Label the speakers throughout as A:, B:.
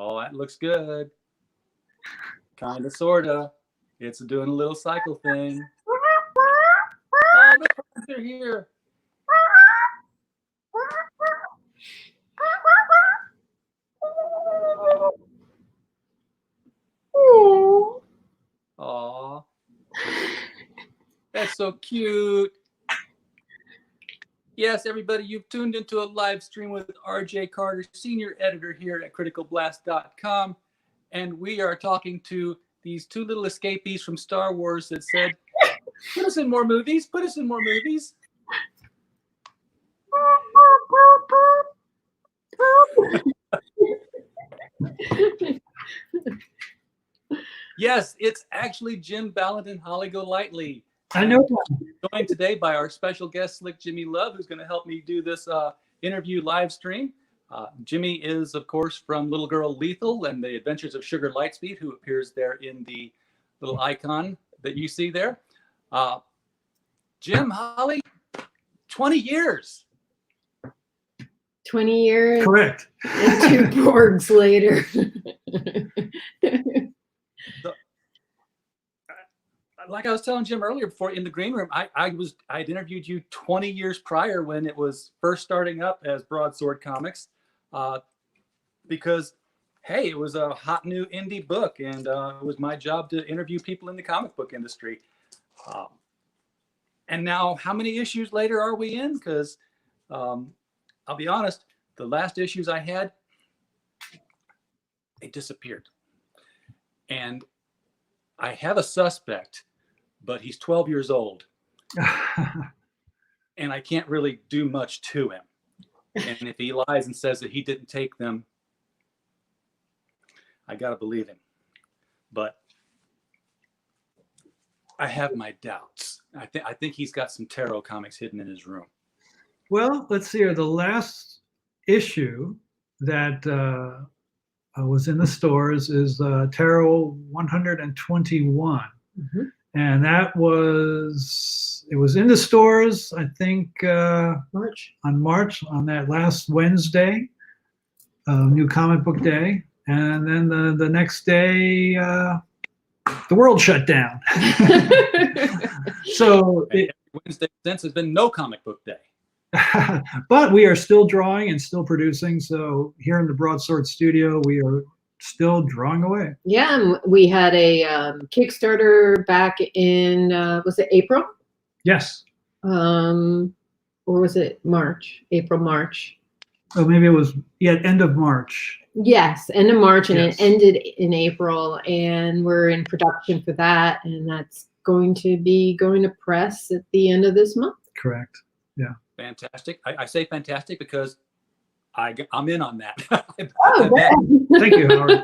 A: Oh, that looks good. Kind of, sort of. It's doing a little cycle thing. Oh, the frogs are here. Aw. That's so cute. Yes, everybody, you've tuned into a live stream with RJ Carter, senior editor here at criticalblast.com. And we are talking to these two little escapees from Star Wars that said, put us in more movies, put us in more movies. Yes, it's actually Jim Balent and Holly Golightly.
B: I know.
A: Joined today by our special guest, Slick Jimmy Love, who's going to help me do this interview live stream. Jimmy is, of course, from Little Girl Lethal and the Adventures of Sugar Lightspeed, who appears there in the little icon that you see there. Jim, Holly, 20 years.
C: 20 years.
B: Correct.
C: And 2 Borgs later.
A: Like I was telling Jim earlier before in the green room, I'd interviewed you 20 years prior when it was first starting up as Broadsword Comics, because, hey, it was a hot new indie book, and it was my job to interview people in the comic book industry. And now, how many issues later are we in? Because I'll be honest, the last issues I had, they disappeared. And I have a suspect, but he's 12 years old. And I can't really do much to him. And if he lies and says that he didn't take them, I got to believe him. But I have my doubts. I think he's got some tarot comics hidden in his room.
B: Well, let's see here. The last issue that was in the stores is Tarot 121.
C: Mm-hmm.
B: And that was in the stores, I think,
C: March,
B: on that last Wednesday, New Comic Book Day. And then the next day, the world shut down. So
A: Wednesday since has been no comic book day.
B: But we are still drawing and still producing. So here in the Broadsword studio, we are still drawing away.
C: Yeah, and we had a Kickstarter back in, was it April?
B: Yes.
C: Or was it March? April, March.
B: Oh, maybe it was, end of March.
C: Yes, end of March, and
B: Yes.
C: It ended in April, and we're in production for that, and that's going to be going to press at the end of this month.
B: Correct. Yeah.
A: Fantastic. I say fantastic because I'm in on that.
C: Oh,
B: Thank you, Howard.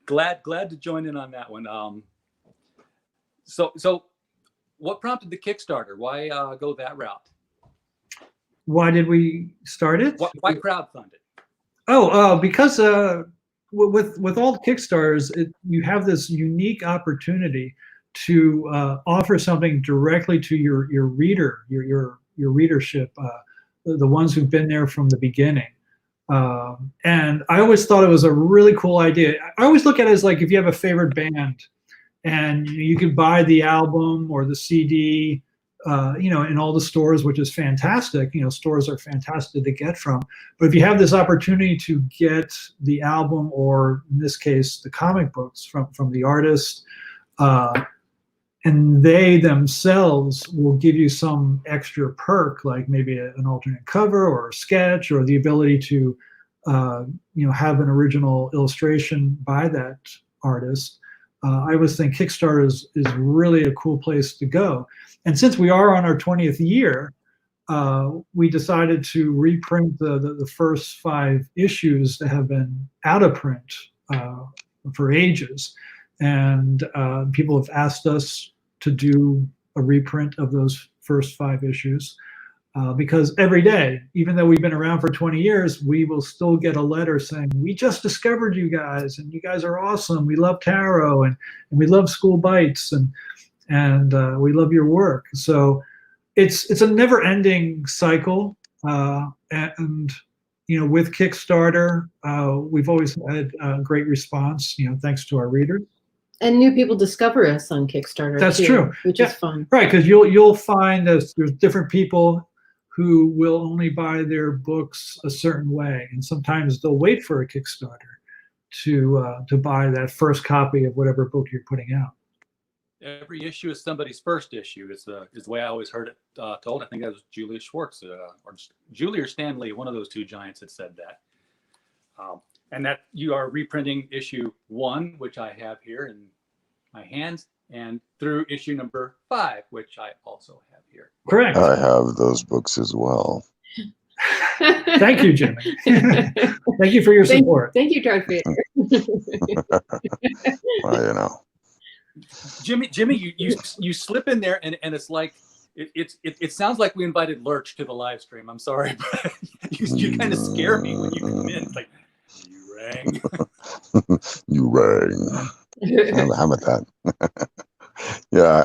A: Glad to join in on that one. So what prompted the Kickstarter? Why go that route?
B: Why did we start it?
A: Why crowdfund it?
B: Because with all Kickstarters, you have this unique opportunity to offer something directly to your reader, your readership, the ones who've been there from the beginning. And I always thought it was a really cool idea. I always look at it as like if you have a favorite band and you can buy the album or the CD, in all the stores, which is fantastic. Stores are fantastic to get from. But if you have this opportunity to get the album, or in this case, the comic books from the artist, and they themselves will give you some extra perk, like maybe an alternate cover or a sketch, or the ability to, have an original illustration by that artist. I always think Kickstarter is really a cool place to go. And since we are on our 20th year, we decided to reprint the first 5 issues that have been out of print for ages. And people have asked us to do a reprint of those first 5 issues because every day, even though we've been around for 20 years, we will still get a letter saying, we just discovered you guys, and you guys are awesome. We love tarot, and we love School Bites, and we love your work. So it's a never-ending cycle, and with Kickstarter, we've always had a great response, thanks to our readers.
C: And new people discover us on Kickstarter.
B: That's
C: too,
B: true.
C: which is fun.
B: Right, because you'll find there's different people who will only buy their books a certain way, and sometimes they'll wait for a Kickstarter to buy that first copy of whatever book you're putting out.
A: Every issue is somebody's first issue. Is the way I always heard it told. I think that was Julia Schwartz or Julia or Stanley. One of those two giants had said that. And that you are reprinting issue 1, which I have here in my hands, and through issue number 5, which I also have here.
B: Correct.
D: I have those books as well.
B: Thank you, Jimmy. Thank you for your support.
C: Thank you, Darth Vader.
D: Well,
A: Jimmy, you slip in there, and it's like it sounds like we invited Lurch to the live stream. I'm sorry, but you kind of scare me when you come in. It's like, you rang.
D: You rang. How about that? Yeah,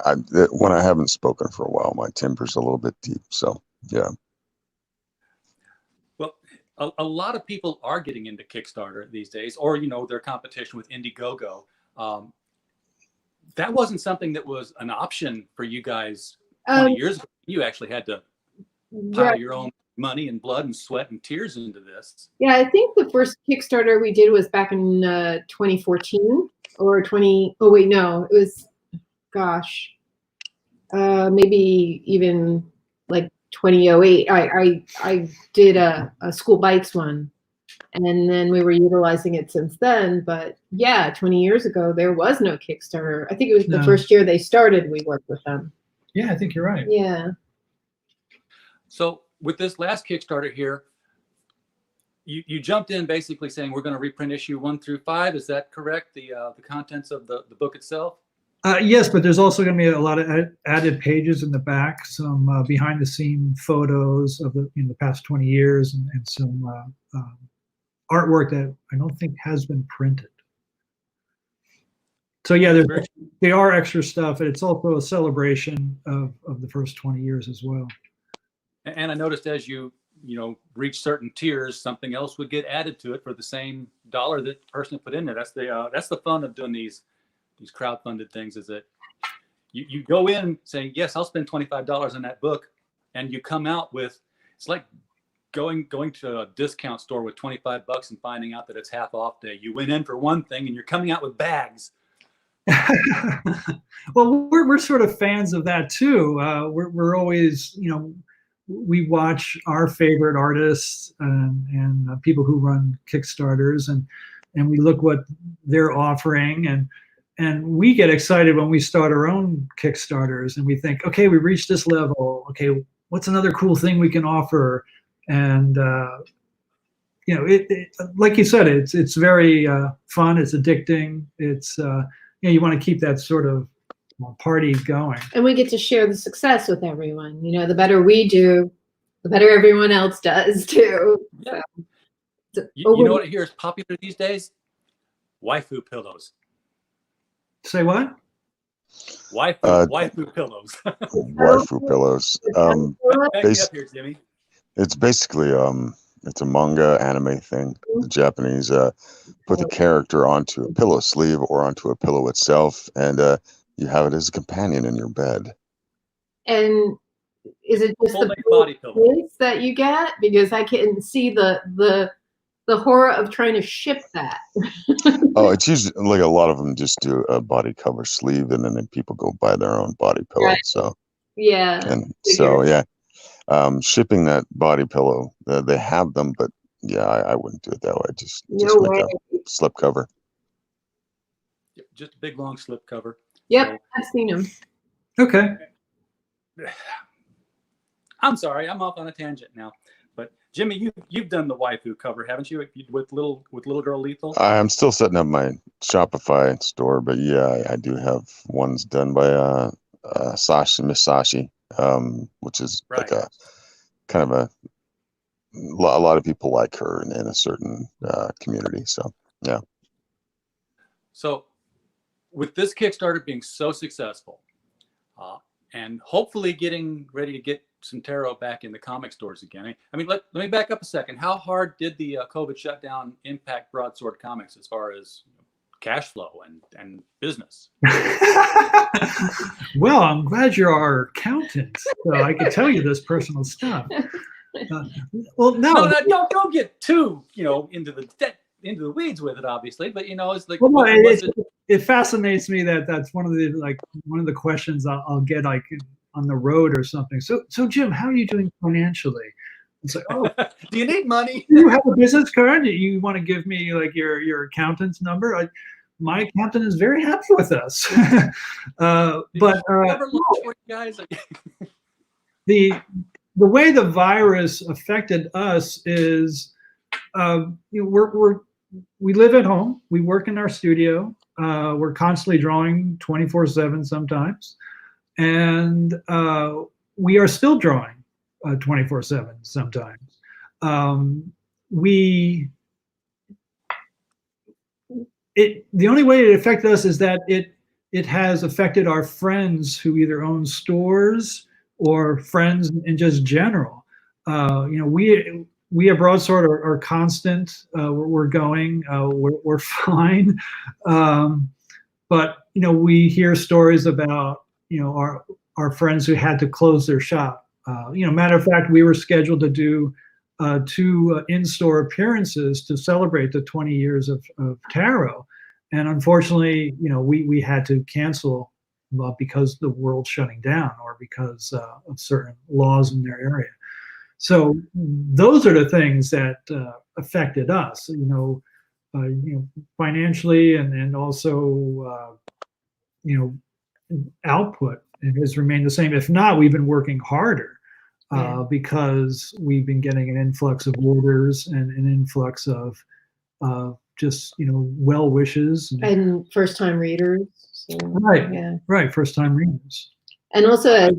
D: when I haven't spoken for a while, my temper's a little bit deep. So, yeah.
A: Well, a lot of people are getting into Kickstarter these days, or their competition with Indiegogo. That wasn't something that was an option for you guys 20 years ago. You actually had to pile your own money and blood and sweat and tears into this.
C: Yeah, I think the first Kickstarter we did was back in 2014 or 20. Oh wait, no, it was, gosh, maybe even like 2008. I did a school bikes one, and then we were utilizing it since then. But yeah, 20 years ago there was no Kickstarter. I think it was the first year they started. We worked with them.
B: Yeah, I think you're right.
C: Yeah.
A: So with this last Kickstarter here, you jumped in basically saying we're going to reprint issue 1 through 5. Is that correct? The contents of the book itself?
B: Yes, but there's also going to be a lot of added pages in the back, some behind-the-scene photos of the past 20 years, and some artwork that I don't think has been printed. So yeah, they are extra stuff, and it's also a celebration of the first 20 years as well.
A: And I noticed as you reach certain tiers, something else would get added to it for the same dollar that the person put in there. That's the fun of doing these crowdfunded things, is that you go in saying, yes, I'll spend $25 on that book, and you come out with, it's like going to a discount store with $25 and finding out that it's half off day. You went in for one thing and you're coming out with bags.
B: Well, we're sort of fans of that too. We're always, we watch our favorite artists and people who run Kickstarters, and we look what they're offering, and we get excited when we start our own Kickstarters, and we think, okay, we reached this level. Okay, what's another cool thing we can offer? And it like you said, it's very fun. It's addicting. It's you want to keep that sort of party going. And
C: we get to share the success with everyone. The better we do, the better everyone else does too.
A: Yeah. So, you know what I hear is popular these days? Waifu pillows.
B: Say what?
A: Waifu pillows.
D: Waifu pillows.
A: Up here, Jimmy.
D: It's basically it's a manga anime thing. The Japanese put the character onto a pillow sleeve or onto a pillow itself, and you have it as a companion in your bed.
C: And is it just the body pillows that you get? Because I can see the horror of trying to ship that.
D: Oh, it's usually like a lot of them just do a body cover sleeve, and then people go buy their own body pillow. Right. So
C: yeah,
D: and so yeah. Shipping that body pillow, they have them, but yeah, I wouldn't do it that way. Just make a slip cover.
A: Just a big long slip cover.
C: Yep, so, I've seen them.
B: Okay.
A: I'm sorry, I'm off on a tangent now. But Jimmy, you've done the waifu cover, haven't you? With little girl Lethal.
D: I'm still setting up my Shopify store, but yeah, I do have ones done by Miss Sashi. Which is like a kind of a lot of people like her in a certain community. So, yeah.
A: So with this Kickstarter being so successful and hopefully getting ready to get some tarot back in the comic stores again. I mean, let me back up a second. How hard did the COVID shutdown impact Broadsword Comics as far as cash flow and business?
B: Well, I'm glad you're our accountant, so I could tell you this personal stuff. Well, no,
A: don't get too into the weeds with it, obviously. But it's like,
B: well, it fascinates me that's one of the questions I'll get like on the road or something. So Jim, how are you doing financially? It's like, oh,
A: do you need money?
B: Do you have a business card? You want to give me like your accountant's number? My accountant is very happy with us. But
A: guys.
B: the way the virus affected us is, we live at home, we work in our studio, we're constantly drawing 24/7 sometimes, and we are still drawing 24/7 sometimes. The only way it affected us is that it has affected our friends who either own stores or friends in just general. We at Broadsword are constant. We're going. We're fine. But we hear stories about our friends who had to close their shop. Matter of fact, we were scheduled to do 2 in-store appearances to celebrate the 20 years of tarot, and unfortunately, we had to cancel because the world's shutting down or because of certain laws in their area. So those are the things that affected us, financially, and also output. It has remained the same. If not, we've been working harder. Because we've been getting an influx of orders and an influx of just well wishes
C: and first time readers. So,
B: right, first time readers.
C: And also,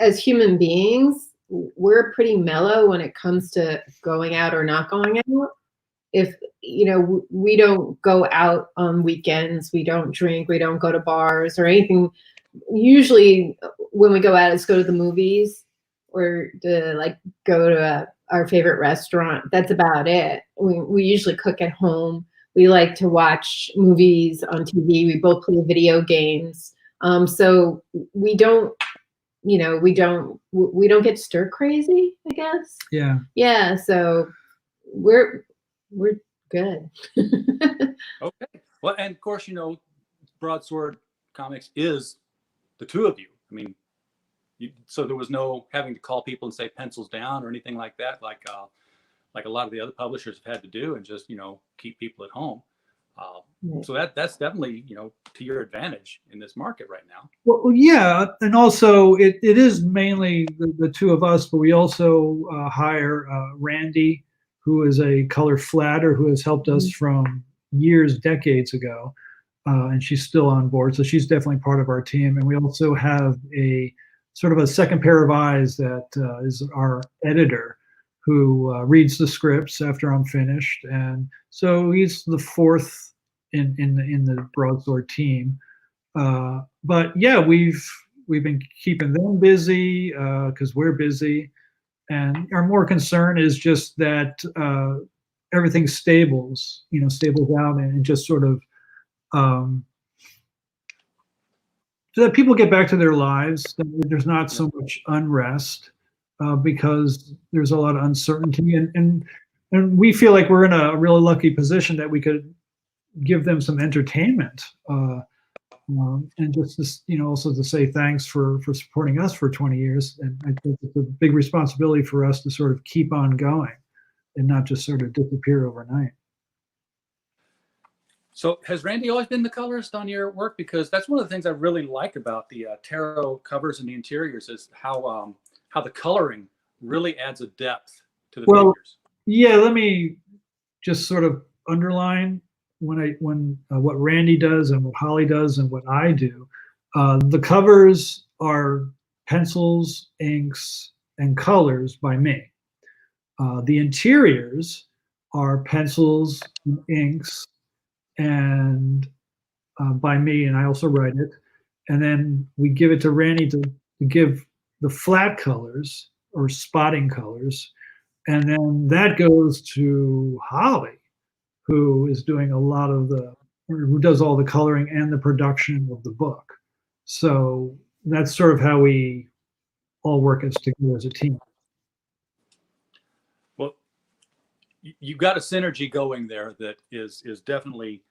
C: as human beings, we're pretty mellow when it comes to going out or not going out. If we don't go out on weekends, we don't drink, we don't go to bars or anything. Usually, when we go out, it's go to the movies or to go to our favorite restaurant. That's about it. We usually cook at home. We like to watch movies on TV. We both play video games. So we don't get stir crazy, I guess.
B: Yeah.
C: Yeah. So we're good.
A: Okay. Well, and of course, Broadsword Comics is the two of you. I mean, so there was no having to call people and say pencils down or anything like that, like a lot of the other publishers have had to do, and just keep people at home. So that's definitely to your advantage in this market right now.
B: Well, yeah, and also it is mainly the two of us, but we also hire Randy, who is a color flatter who has helped us from decades ago, and she's still on board, so she's definitely part of our team. And we also have a sort of a second pair of eyes that is our editor, who reads the scripts after I'm finished, and so he's the fourth in the Broadsword team. But yeah, we've been keeping them busy because we're busy, and our more concern is just that everything stables out and just sort of so that people get back to their lives. That there's not so much unrest because there's a lot of uncertainty, and we feel like we're in a really lucky position that we could give them some entertainment, and just also to say thanks for supporting us for 20 years. And I think it's a big responsibility for us to sort of keep on going and not just sort of disappear overnight.
A: So has Randy always been the colorist on your work? Because that's one of the things I really like about the tarot covers and the interiors is how the coloring really adds a depth to the figures. Yeah,
B: let me just sort of underline when what Randy does and what Holly does and what I do. The covers are pencils, inks, and colors by me. The interiors are pencils, and inks, and by me, and I also write it. And then we give it to Randy to give the flat colors or spotting colors. And then that goes to Holly, who is doing a lot of who does all the coloring and the production of the book. So that's sort of how we all work together as a team.
A: Well, you've got a synergy going there that is definitely,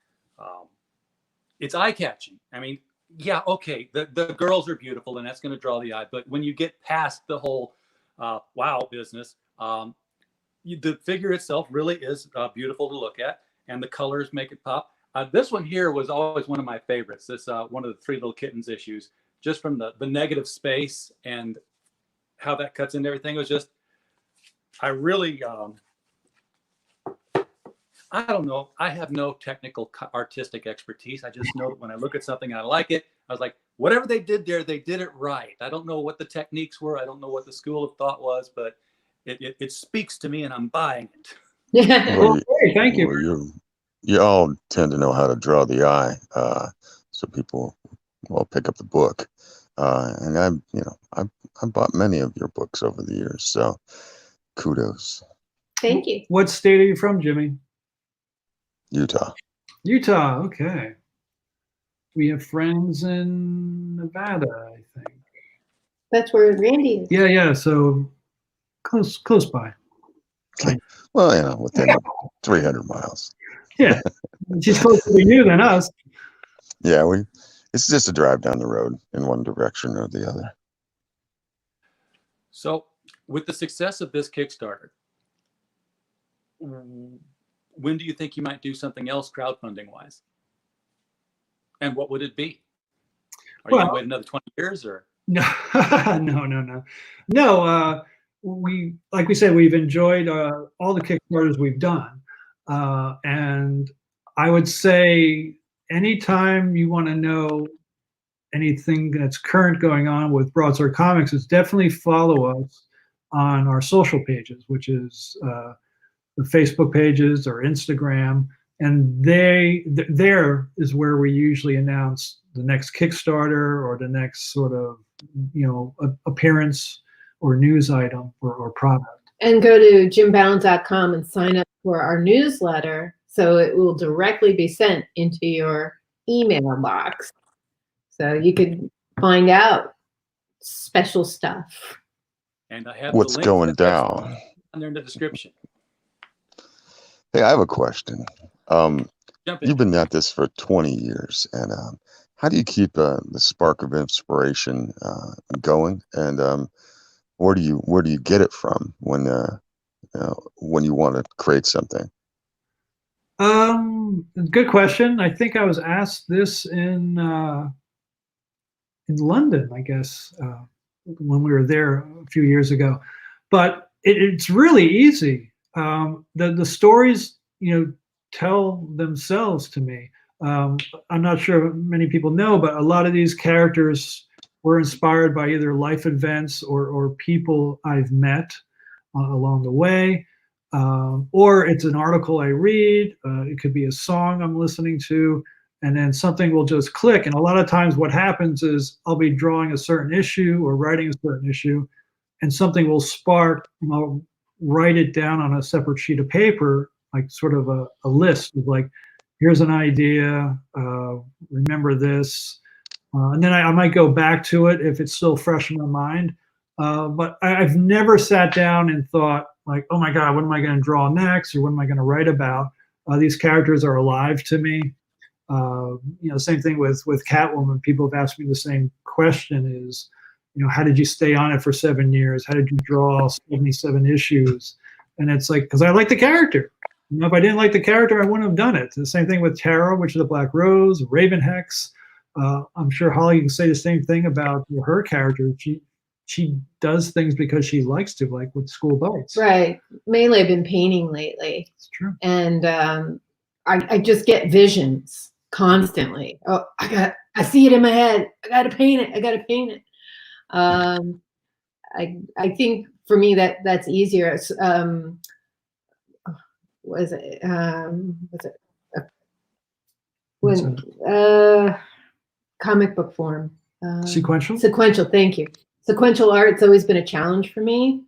A: it's eye-catching. I mean, yeah, okay, the girls are beautiful and that's going to draw the eye, but when you get past the whole wow business, the figure itself really is beautiful to look at, and the colors make it pop. This one here was always one of my favorites. This one of the Three Little Kittens issues, just from the negative space and how that cuts into everything. It was just, I really, I don't know. I have no technical artistic expertise. I just know that when I look at something and I like it, I was like, whatever they did there, they did it right. I don't know what the techniques were. I don't know what the school of thought was, but it speaks to me and I'm buying it.
B: Well, thank you.
D: Well, you all tend to know how to draw the eye, so people will pick up the book. And I've bought many of your books over the years, so kudos.
C: Thank you.
B: What state are you from, Jimmy?
D: Utah.
B: Utah, okay. We have friends in Nevada, I think.
C: That's where Randy is.
B: Yeah, so close by.
D: Well, within 300 miles.
B: Yeah, she's closer to you than us.
D: Yeah, it's just a drive down the road in one direction or the other.
A: So with the success of this Kickstarter, when do you think you might do something else crowdfunding wise? And what would it be? Are you going to wait another 20 years or?
B: No, no. Like we said, we've enjoyed all the Kickstarters we've done. And I would say anytime you want to know anything that's current going on with Broadsword Comics, is definitely follow us on our social pages, which is the Facebook pages or Instagram. And there is where we usually announce the next Kickstarter or the next sort of, appearance or news item or product.
C: And go to jimbalent.com and sign up for our newsletter, so it will directly be sent into your email box. So you could find out special stuff.
A: And I have
D: what's
A: the link
D: going down
A: there in the description.
D: Hey, I have a question.
A: Jump in.
D: You've been at this for 20 years, and how do you keep the spark of inspiration going? And where do you get it from when you want to create something?
B: Good question. I think I was asked this in London, I guess, when we were there a few years ago. But it's really easy. The stories, tell themselves to me. I'm not sure many people know, but a lot of these characters were inspired by either life events or people I've met along the way, or it's an article I read. It could be a song I'm listening to, and then something will just click. And a lot of times what happens is I'll be drawing a certain issue or writing a certain issue, and something will spark, and I'll write it down on a separate sheet of paper, like sort of a list of like, here's an idea, remember this. And then I might go back to it if it's still fresh in my mind. But I've never sat down and thought like, oh my God, what am I going to draw next? Or what am I going to write about? These characters are alive to me. Same thing with Catwoman. People have asked me the same question is, how did you stay on it for 7 years? How did you draw 77 issues? And it's like, because I like the character. If I didn't like the character, I wouldn't have done it. The same thing with Tara, Witch of the Black Rose, Raven Hex. I'm sure Holly can say the same thing about her character. She does things because she likes to, like with School Bites.
C: Right. Mainly I've been painting lately.
B: It's true.
C: And I just get visions constantly. Oh, I see it in my head. I got to paint it. I think for me that's easier. Was it comic book form?
B: Sequential.
C: Thank you. Sequential art's always been a challenge for me.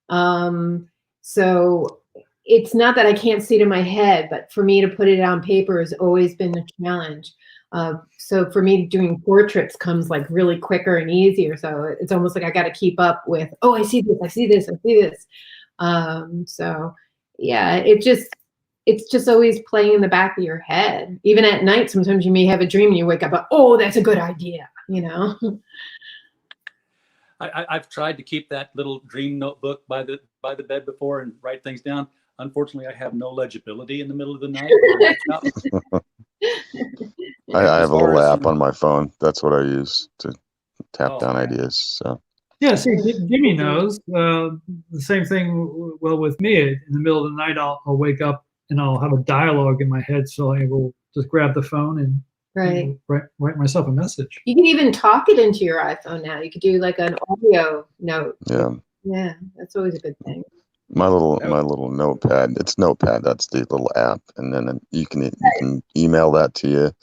C: So it's not that I can't see it in my head, but for me to put it on paper has always been a challenge. So for me, doing portraits comes like really quicker and easier. So it's almost like I got to keep up with, oh, I see this, I see this, I see this. So yeah, it's just always playing in the back of your head. Even at night, sometimes you may have a dream and you wake up, oh, that's a good idea, you know?
A: I've tried to keep that little dream notebook by the bed before and write things down. Unfortunately, I have no legibility in the middle of the night.
D: I have a little app on my phone. That's what I use to tap down ideas. So
B: yeah, see, Jimmy knows the same thing. Well, with me, in the middle of the night, I'll wake up and I'll have a dialogue in my head, so I will just grab the phone and write myself a message.
C: You can even talk it into your iPhone now. You could do like an audio note. Yeah, that's always a good thing.
D: My little notepad. It's Notepad. That's the little app, and then you can email that to you,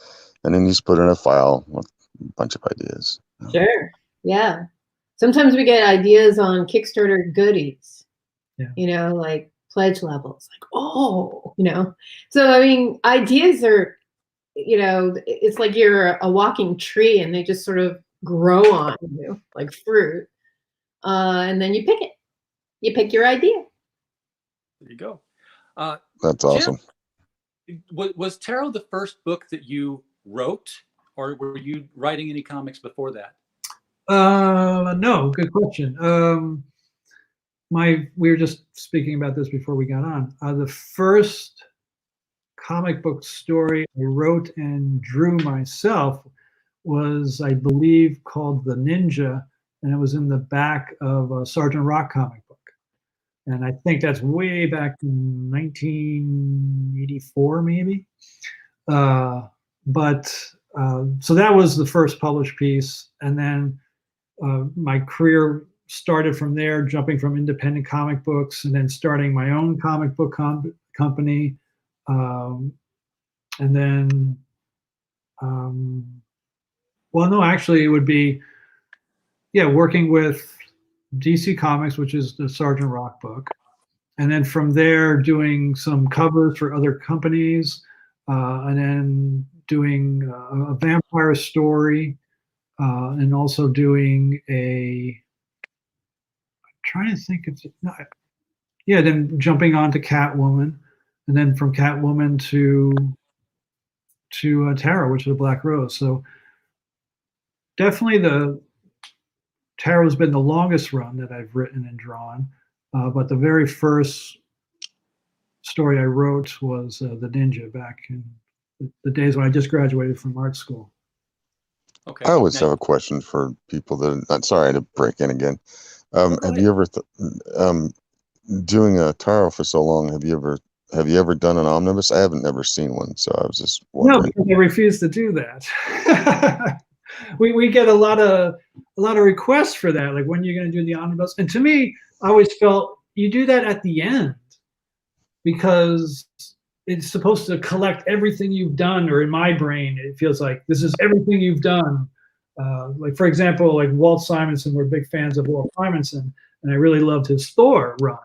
D: and then you just put in a file with a bunch of ideas.
C: Sure. Yeah. Sometimes we get ideas on Kickstarter goodies. Yeah. You know, like pledge levels. Like, oh, you know. So I mean, ideas are, you know, it's like you're a walking tree, and they just sort of grow on you like fruit, and then you pick it. You pick your idea.
A: There you go.
D: That's awesome.
A: Jim, was Tarot the first book that you wrote, or were you writing any comics before that?
B: No, good question. We were just speaking about this before we got on. The first comic book story I wrote and drew myself was, I believe, called The Ninja, and it was in the back of a Sergeant Rock comic book. And I think that's way back in 1984, maybe. So that was the first published piece. And then my career started from there, jumping from independent comic books and then starting my own comic book company. And then, well, no, actually it would be, working with DC Comics, which is the Sergeant Rock book. And then from there, doing some covers for other companies, and then doing a vampire story, and also doing I'm trying to think if then jumping on to Catwoman, and then from Catwoman to Tarot, which is a Black Rose. So definitely Tarot has been the longest run that I've written and drawn, but the very first story I wrote was The Ninja back in the days when I just graduated from art school.
D: Okay. I always have a question for people that. I'm sorry to break in again. Have you ever doing a Tarot for so long? Have you ever done an omnibus? I haven't never seen one, so I was just wondering.
B: No, because I refuse to do that. We get a lot of requests for that, like when you're going to do the omnibus. And to me, I always felt you do that at the end because it's supposed to collect everything you've done. Or in my brain, it feels like this is everything you've done. Like for example, like Walt Simonson, we're big fans of Walt Simonson, and I really loved his Thor run.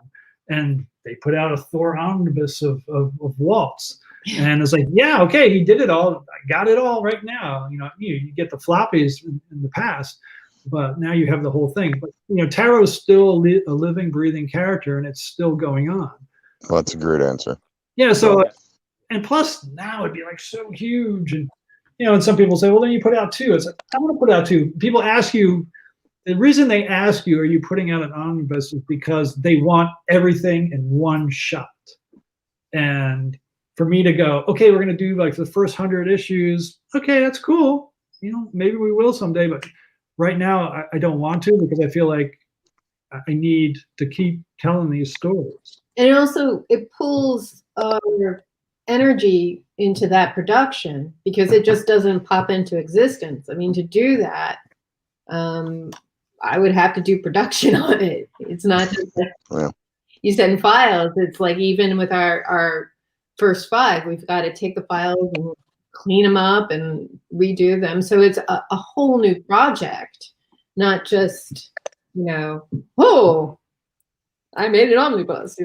B: And they put out a Thor omnibus of Walt's. And it's like, yeah, okay, he did it all. I got it all right now. You know, you get the floppies in the past, but now you have the whole thing. But Tarot is still a living, breathing character, and it's still going on.
D: Well, that's a great answer.
B: Yeah. So, and plus now it'd be like so huge, and and some people say, well, then you put out two. It's like, I want to put out two. People ask you. The reason they ask you, are you putting out an omnibus, is because they want everything in one shot. And for me to go, okay, we're going to do like the first 100 issues. Okay, that's cool. Maybe we will someday, but right now I don't want to, because I feel like I need to keep telling these stories.
C: And also it pulls your energy into that production, because it just doesn't pop into existence. I mean, to do that, I would have to do production on it. It's not just you send files. It's like, even with our first 5, we've got to take the files and clean them up and redo them. So it's a whole new project, not just, I made an omnibus,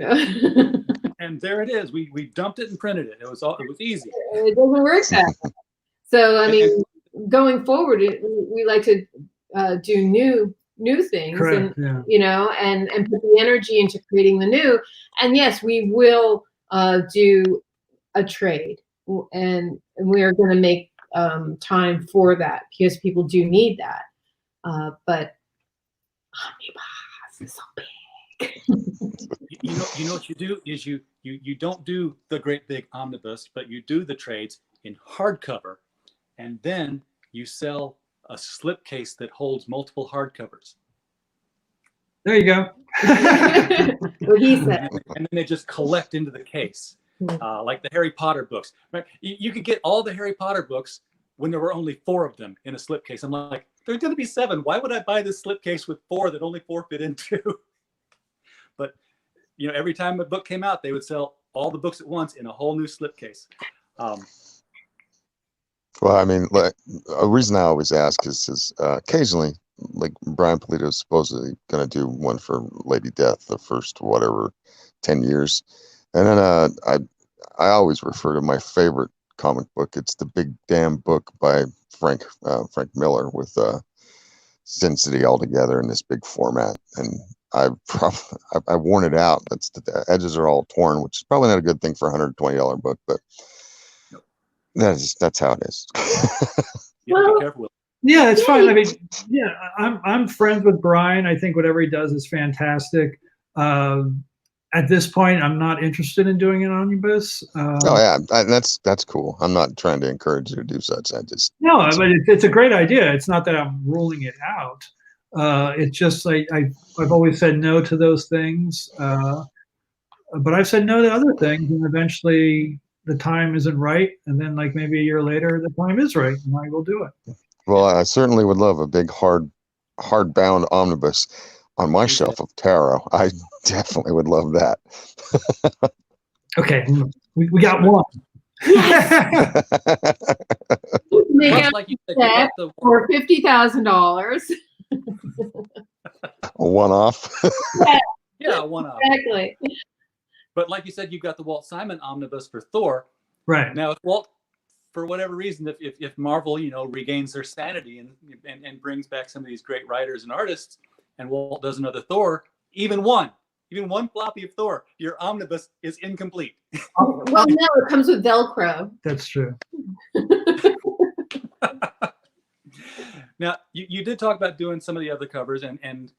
A: And there it is. We dumped it and printed it. It was easy.
C: It doesn't work that way. So I mean, going forward, we like to do new things.
B: Correct,
C: and
B: yeah.
C: and put the energy into creating the new. And yes, we will do a trade, and we are going to make time for that because people do need that. But omnibus is so big.
A: You know what you do is you don't do the great big omnibus, but you do the trades in hardcover, and then you sell a slipcase that holds multiple hardcovers.
B: There you go.
C: What he said.
A: And then they just collect into the case, like the Harry Potter books. Right? You could get all the Harry Potter books when there were only 4 of them in a slipcase. I'm like, there's going to be 7. Why would I buy this slipcase with 4 that only 4 fit into? But every time a book came out, they would sell all the books at once in a whole new slipcase.
D: Well, I mean, like, a reason I always ask is occasionally, like Brian Pulido is supposedly going to do one for Lady Death, the first 10 years, and then I always refer to my favorite comic book. It's the Big Damn Book by Frank Miller with Sin City all together in this big format, and I've worn it out. The edges are all torn, which is probably not a good thing for a $120 book, but that's how it is.
A: You have to be careful with it.
B: Yeah, it's fine. I mean, yeah, I'm friends with Brian. I think whatever he does is fantastic. At this point, I'm not interested in doing an omnibus.
D: Oh yeah, that's cool. I'm not trying to encourage you to do such.
B: No, but it's a great idea. It's not that I'm ruling it out. It's just like I've always said no to those things, but I've said no to other things, and eventually the time isn't right, and then like maybe a year later the time is right, and I will do it.
D: Well, I certainly would love a big hardbound omnibus on my shelf of tarot. I definitely would love that.
B: Okay, we got one.
C: Make
A: Like you said,
C: for $50,000.
D: A one-off.
A: Yeah, one-off.
C: Exactly.
A: But like you said, you've got the Walt Simon omnibus for Thor.
B: Right.
A: Now, if Walt, for whatever reason, if Marvel, regains their sanity and brings back some of these great writers and artists, and Walt does another Thor, even one floppy of Thor, your omnibus is incomplete.
C: Well, no, it comes with Velcro.
B: That's true.
A: Now, you did talk about doing some of the other covers, and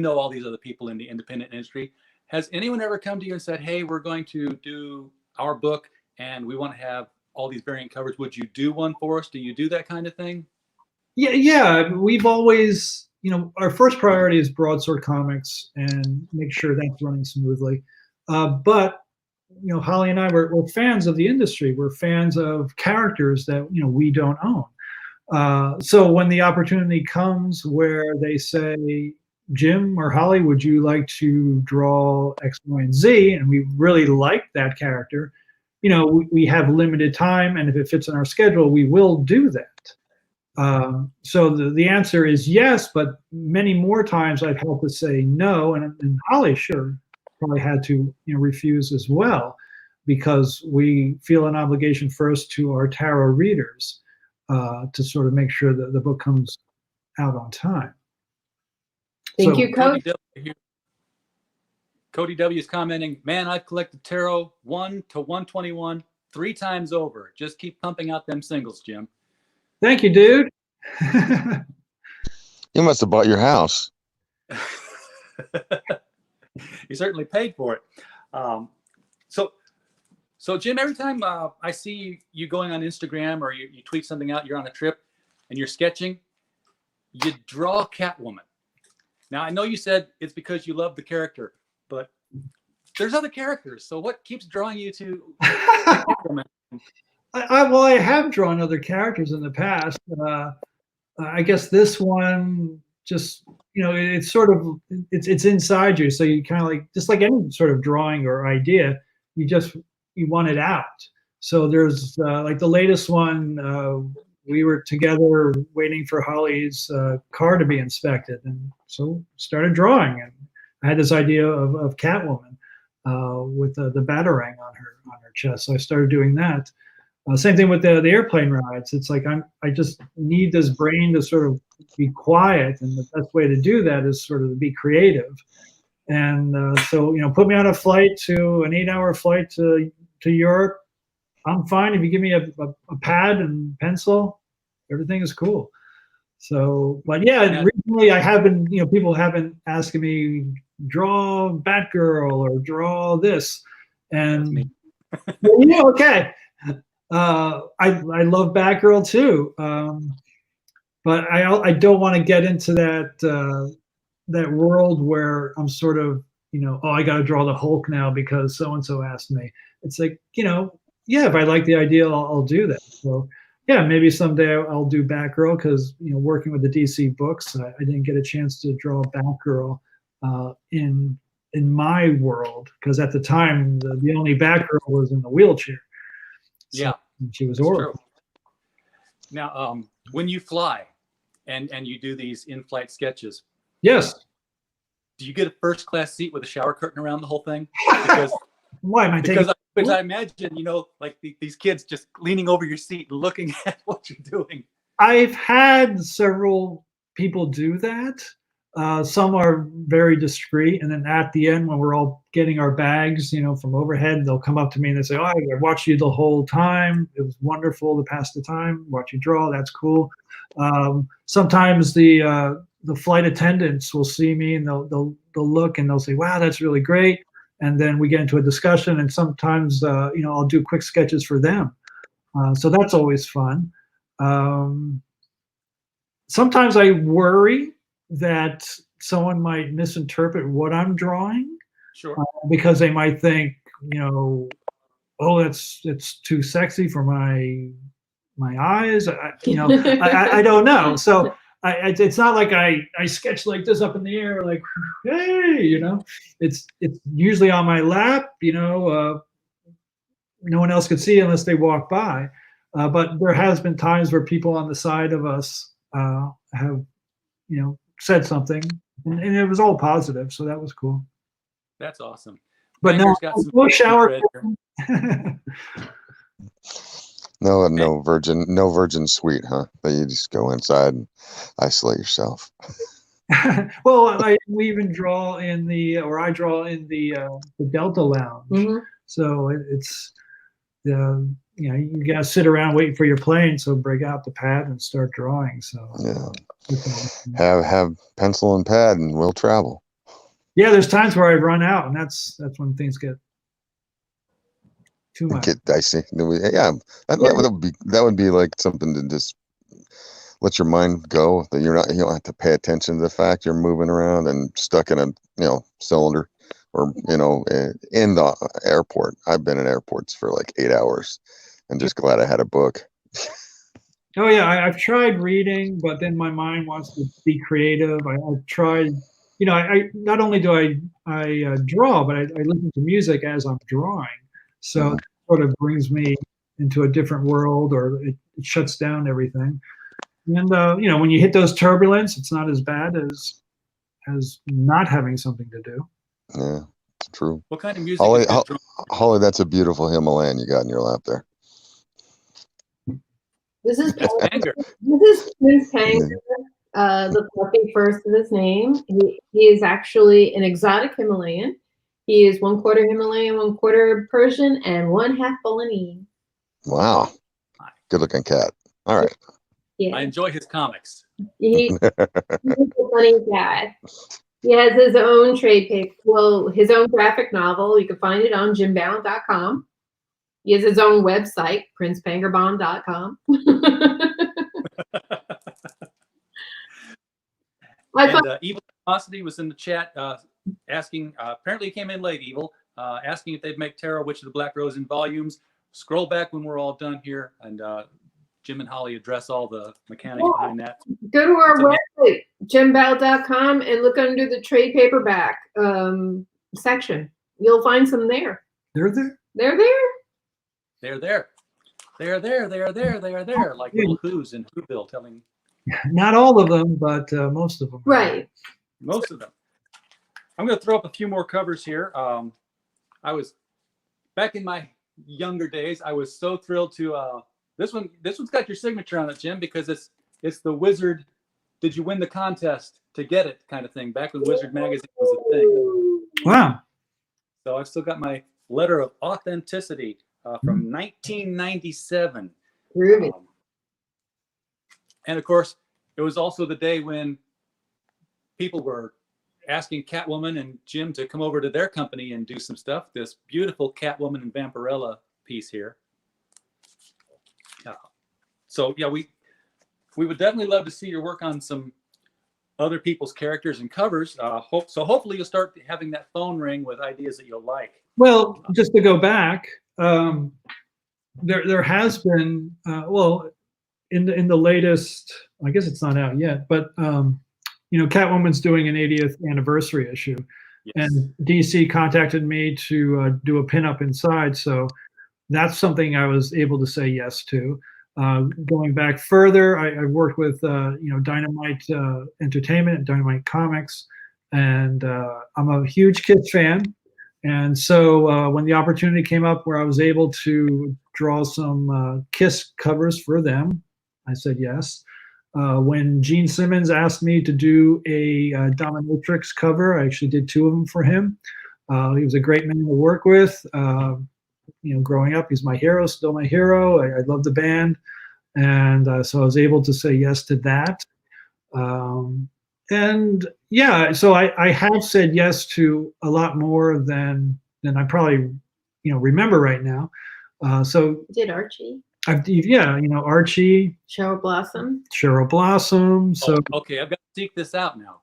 A: all these other people in the independent industry. Has anyone ever come to you and said, hey, we're going to do our book and we want to have all these variant covers. Would you do one for us? Do you do that kind of thing?
B: Yeah. We've always, our first priority is Broadsword Comics and make sure that's running smoothly. But Holly and I, we're fans of the industry. We're fans of characters that, we don't own. So when the opportunity comes where they say, Jim or Holly, would you like to draw X, Y, and Z? And we really like that character. We have limited time, and if it fits in our schedule, we will do that. So the answer is yes, but many more times I've had to say no, and Holly sure probably had to refuse as well, because we feel an obligation first to our tarot readers to sort of make sure that the book comes out on time.
C: Thank you, Coach.
A: Cody W is commenting, man, I've collected tarot 1 to 121 3 times over. Just keep pumping out them singles, Jim.
B: Thank you, dude.
D: You must have bought your house.
A: You certainly paid for it. So Jim, every time I see you going on Instagram or you tweet something out, you're on a trip and you're sketching, you draw Catwoman. Now, I know you said it's because you love the character, but there's other characters. So what keeps drawing you to Catwoman?
B: Well, I have drawn other characters in the past. I guess this one just, it's sort of, it's inside you. So you kind of like, just like any sort of drawing or idea, you want it out. So there's like the latest one, we were together waiting for Holly's car to be inspected. And so started drawing. And I had this idea of Catwoman with the batarang on her chest. So I started doing that. Same thing with the airplane rides. It's like I just need this brain to sort of be quiet, and the best way to do that is sort of to be creative. And so, put me on a flight to an 8-hour flight to Europe. I'm fine if you give me a pad and pencil. Everything is cool. So, but yeah, recently I have been, people have been asking me, draw Batgirl or draw this, and yeah, okay. I love Batgirl too, but I don't want to get into that world where I'm sort of, oh, I got to draw the Hulk now because so and so asked me. It's like, yeah, if I like the idea, I'll do that. So yeah, maybe someday I'll do Batgirl because working with the DC books, I didn't get a chance to draw Batgirl in my world because at the time the only Batgirl was in the wheelchair. So,
A: yeah,
B: she was horrible.
A: Now, when you fly and you do these in-flight sketches,
B: yes,
A: do you get a first-class seat with a shower curtain around the whole thing? Because
B: why am I taking?
A: Because I imagine, like these kids just leaning over your seat and looking at what you're doing.
B: I've had several people do that. Some are very discreet, and then at the end, when we're all getting our bags, from overhead, they'll come up to me and they say, "Oh, I watched you the whole time. It was wonderful to pass the time. Watch you draw. That's cool." Sometimes the flight attendants will see me and they'll look and they'll say, "Wow, that's really great." And then we get into a discussion, and sometimes I'll do quick sketches for them. So that's always fun. Sometimes I worry that someone might misinterpret what I'm drawing.
A: Sure.
B: Because they might think, oh, it's too sexy for my eyes. I don't know. So it's not like I sketch like this up in the air, like, hey, it's usually on my lap, no one else could see unless they walk by. But there has been times where people on the side of us have, said something, and it was all positive. So that was cool.
A: That's awesome.
B: But no shower.
D: No virgin suite, huh? That you just go inside and isolate yourself.
B: Well, we even draw I draw in the Delta Lounge. Mm-hmm. So it's you gotta sit around waiting for your plane. So break out the pad and start drawing. So
D: yeah, have pencil and pad, and we'll travel.
B: Yeah, there's times where I run out, and that's when things get too much.
D: Get dicey. Yeah, that would be like something to just let your mind go. That you don't have to pay attention to the fact you're moving around and stuck in a cylinder, or in the airport. I've been in airports for like 8 hours, and just glad I had a book.
B: Oh yeah, I've tried reading, but then my mind wants to be creative. I've tried. I not only do I draw, but I listen to music as I'm drawing. So it sort of brings me into a different world, or it shuts down everything. And when you hit those turbulence, it's not as bad as not having something to do.
D: Yeah, it's true.
A: What kind of music?
D: Holly, that's a beautiful Himalayan you got in your lap there.
C: This is Prince Panger. The puppy first of his name. He is actually an exotic Himalayan. He is 1/4 Himalayan, 1/4 Persian, and 1/2 Balinese.
D: Wow. Good looking cat. All right.
C: Yeah.
A: I enjoy his comics.
C: He's a funny guy. He has his own trade paper. Well, his own graphic novel. You can find it on JimBalent.com. He has his own website, PrincePangerbomb.com.
A: Evil Animosity was in the chat asking, apparently he came in late, Evil, asking if they'd make Tarot Witch of the Black Rose in volumes. Scroll back when we're all done here, and Jim and Holly address all the mechanics behind that.
C: Go to our website, JimBalent.com, and look under the trade paperback section. You'll find some there.
B: They're there?
C: They're there.
A: They're there. They're there. They're there. They are there. Like little Who's in Whoville telling.
B: Not all of them, but most of them.
C: Right.
A: Most of them. I'm going to throw up a few more covers here. I was back in my younger days. I was so thrilled to this one's got your signature on it, Jim, because it's the Wizard. Did you win the contest to get it kind of thing? Back when Wizard magazine was a thing.
B: Wow.
A: So I've still got my letter of authenticity from 1997.
C: Groovy.
A: And of course, it was also the day when people were asking Catwoman and Jim to come over to their company and do some stuff. This beautiful Catwoman and Vampirella piece here. So yeah, we would definitely love to see your work on some other people's characters and covers. Hopefully you'll start having that phone ring with ideas that you'll like.
B: Well, just to go back, there has been in the latest, I guess it's not out yet, but Catwoman's doing an 80th anniversary issue. Yes. And DC contacted me to do a pinup inside, so that's something I was able to say yes to. Going back further, I worked with Dynamite Entertainment and Dynamite Comics, and I'm a huge Kiss fan. And so when the opportunity came up where I was able to draw some Kiss covers for them, I said yes. When Gene Simmons asked me to do a Dominatrix cover, I actually did 2 of them for him. He was a great man to work with. Growing up, he's my hero, still my hero. I love the band. And so I was able to say yes to that. And yeah, so I have said yes to a lot more than I probably, remember right now. So
C: did Archie?
B: Archie.
C: Cheryl Blossom.
B: So
A: okay, I've got to seek this out now.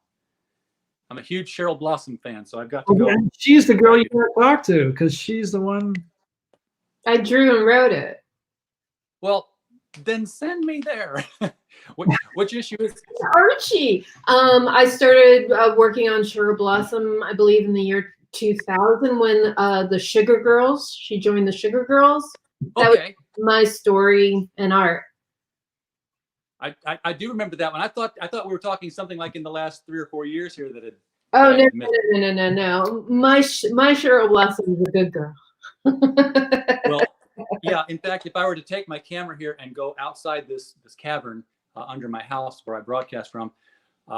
A: I'm a huge Cheryl Blossom fan, so I've got to go.
B: And she's the girl you want to talk to because she's the one.
C: I drew and wrote it.
A: Well, then send me there. Which issue is it?
C: Archie. I started working on Cheryl Blossom, I believe, in the year 2000 when the Sugar Girls. She joined the Sugar Girls. That was my story and art.
A: I do remember that one. I thought we were talking something like in the last 3 or 4 years here that had.
C: Oh no! My Cheryl Blossom is a good girl.
A: Well, yeah. In fact, if I were to take my camera here and go outside this cavern under my house where I broadcast from,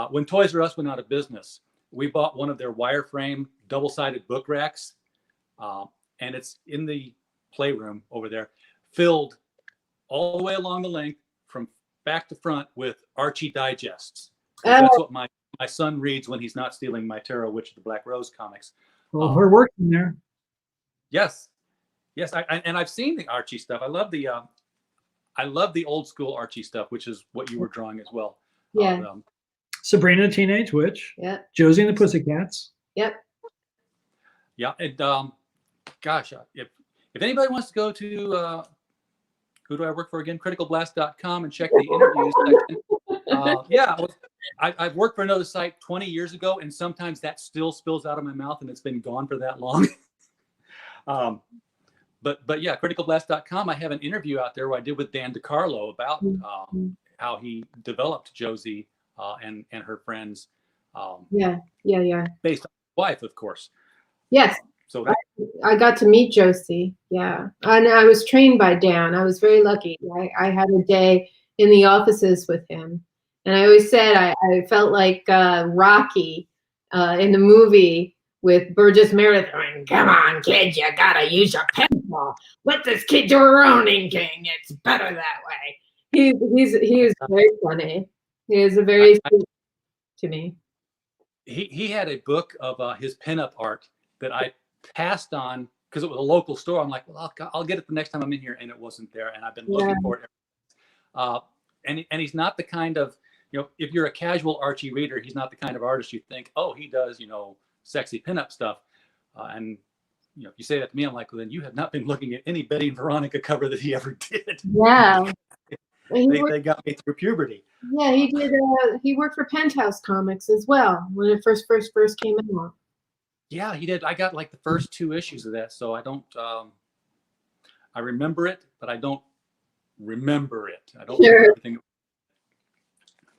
A: when Toys R Us went out of business, we bought one of their wireframe double-sided book racks, and it's in the playroom over there, filled all the way along the length from back to front with Archie digests. That's what my son reads when he's not stealing my Tarot Witch of the Black Rose comics.
B: Well, we're working there.
A: Yes. I've seen the Archie stuff. I love the old school Archie stuff, which is what you were drawing as well.
C: Yeah.
B: Sabrina the Teenage Witch.
C: Yeah.
B: Josie and the Pussycats.
C: Yep.
A: Yeah. And gosh, if anybody wants to go to who do I work for again? criticalblast.com and check the interviews section. I've worked for another site 20 years ago, and sometimes that still spills out of my mouth, and it's been gone for that long. But yeah, criticalblast.com. I have an interview out there where I did with Dan DiCarlo about how he developed Josie and her friends.
C: Yeah.
A: Based on his wife, of course.
C: Yes.
A: So
C: I got to meet Josie. Yeah, and I was trained by Dan. I was very lucky. I had a day in the offices with him, and I always said I felt like Rocky in the movie with Burgess Meredith going, "Come on, kid, you gotta use your pencil. Let this kid do her own inking. It's better that way." He is very funny. He is a very sweet to me.
A: He had a book of his pinup art that I passed on because it was a local store. I'm like, well, I'll get it the next time I'm in here, and it wasn't there, and I've been looking for it. And he's not the kind of, if you're a casual Archie reader, he's not the kind of artist you think, oh, he does, sexy pinup stuff. And if you say that to me, I'm like, well, then you have not been looking at any Betty and Veronica cover that he ever did.
C: Yeah.
A: They got me through puberty.
C: Yeah, he did. He worked for Penthouse Comics as well when it first came out. Yeah,
A: he did. I got like the first 2 issues of that, so I don't. I remember it, but I don't remember it. I don't remember everything.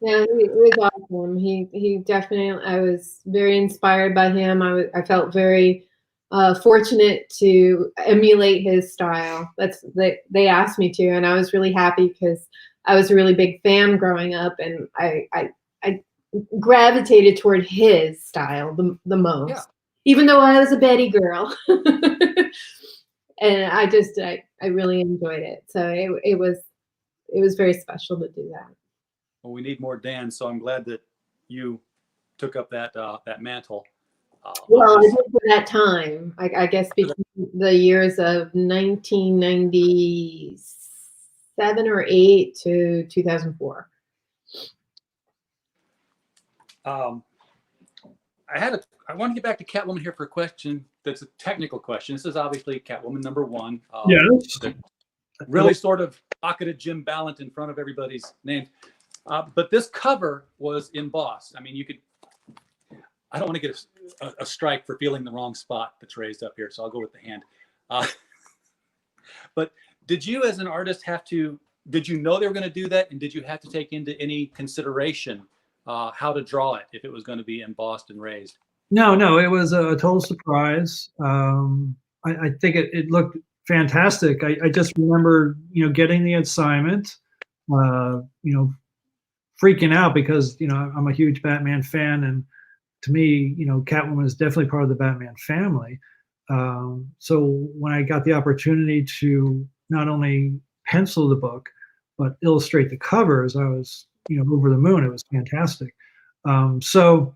C: Yeah, he was awesome. He definitely. I was very inspired by him. I felt very fortunate to emulate his style. They asked me to, and I was really happy because I was a really big fan growing up, and I gravitated toward his style the most,
A: Yeah.
C: even though I was a Betty girl. And I really enjoyed it. So it was very special to do that.
A: Well, we need more Dan, so I'm glad that you took up that mantle.
C: Well, I did for that time. I guess between the years of 1997 or 8 to 2004.
A: I want to get back to Catwoman here for a question that's a technical question. This is obviously Catwoman #1.
B: Yes.
A: Really sort of pocketed Jim Balent in front of everybody's names. But this cover was embossed. I mean, I don't want to get a strike for feeling the wrong spot that's raised up here, so I'll go with the hand. But did you as an artist did you know they were going to do that? And did you have to take into any consideration how to draw it if it was going to be embossed and raised?
B: No, it was a total surprise. I think it looked fantastic. I just remember, getting the assignment, freaking out because, I'm a huge Batman fan, and to me, Catwoman is definitely part of the Batman family. So when I got the opportunity to not only pencil the book, but illustrate the covers, I was, over the moon. It was fantastic. So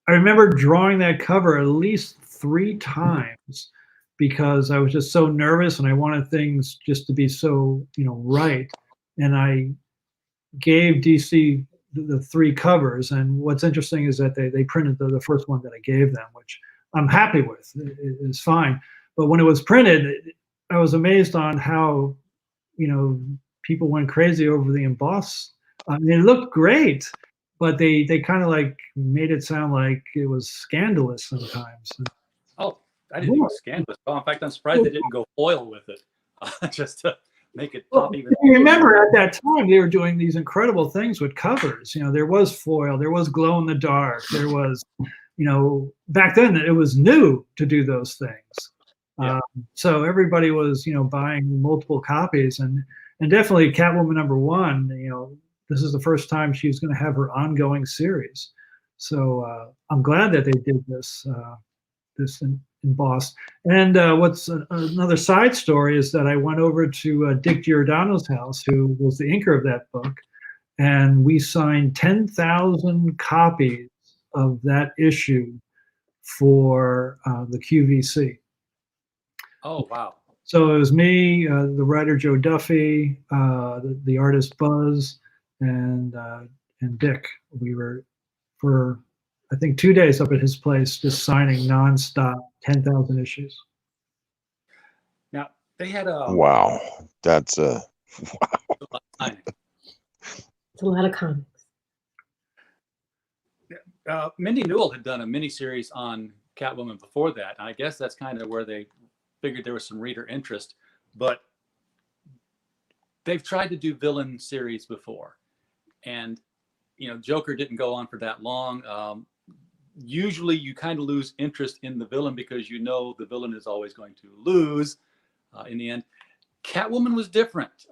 B: I remember drawing that cover at least 3 times because I was just so nervous and I wanted things just to be so, right. And I gave DC the 3 covers, and what's interesting is that they printed the first one that I gave them, which I'm happy with. It's fine. But when it was printed, I was amazed on how, people went crazy over the emboss. It looked great, but they kind of like made it sound like it was scandalous sometimes.
A: Oh, I didn't think it was scandalous. Oh, in fact, I'm surprised they didn't go foil with it, just to make it pop even.
B: Remember, at that time, they were doing these incredible things with covers. There was foil, there was glow in the dark, there was, back then it was new to do those things.
A: Yeah.
B: So everybody was, buying multiple copies, and definitely Catwoman #1. This is the first time she was going to have her ongoing series. So I'm glad that they did this embossed. And what's another side story is that I went over to Dick Giordano's house, who was the inker of that book, and we signed 10,000 copies of that issue for the QVC.
A: Oh, wow.
B: So it was me, the writer Joe Duffy, the artist Buzz, and Dick. We were for, I think, 2 days up at his place, just signing nonstop 10,000 issues.
A: Now they had a
D: wow. That's
C: It's a lot of comics.
A: Mindy Newell had done a miniseries on Catwoman before that. And I guess that's kind of where they figured there was some reader interest. But they've tried to do villain series before, and Joker didn't go on for that long. Usually you kind of lose interest in the villain because the villain is always going to lose in the end. Catwoman was different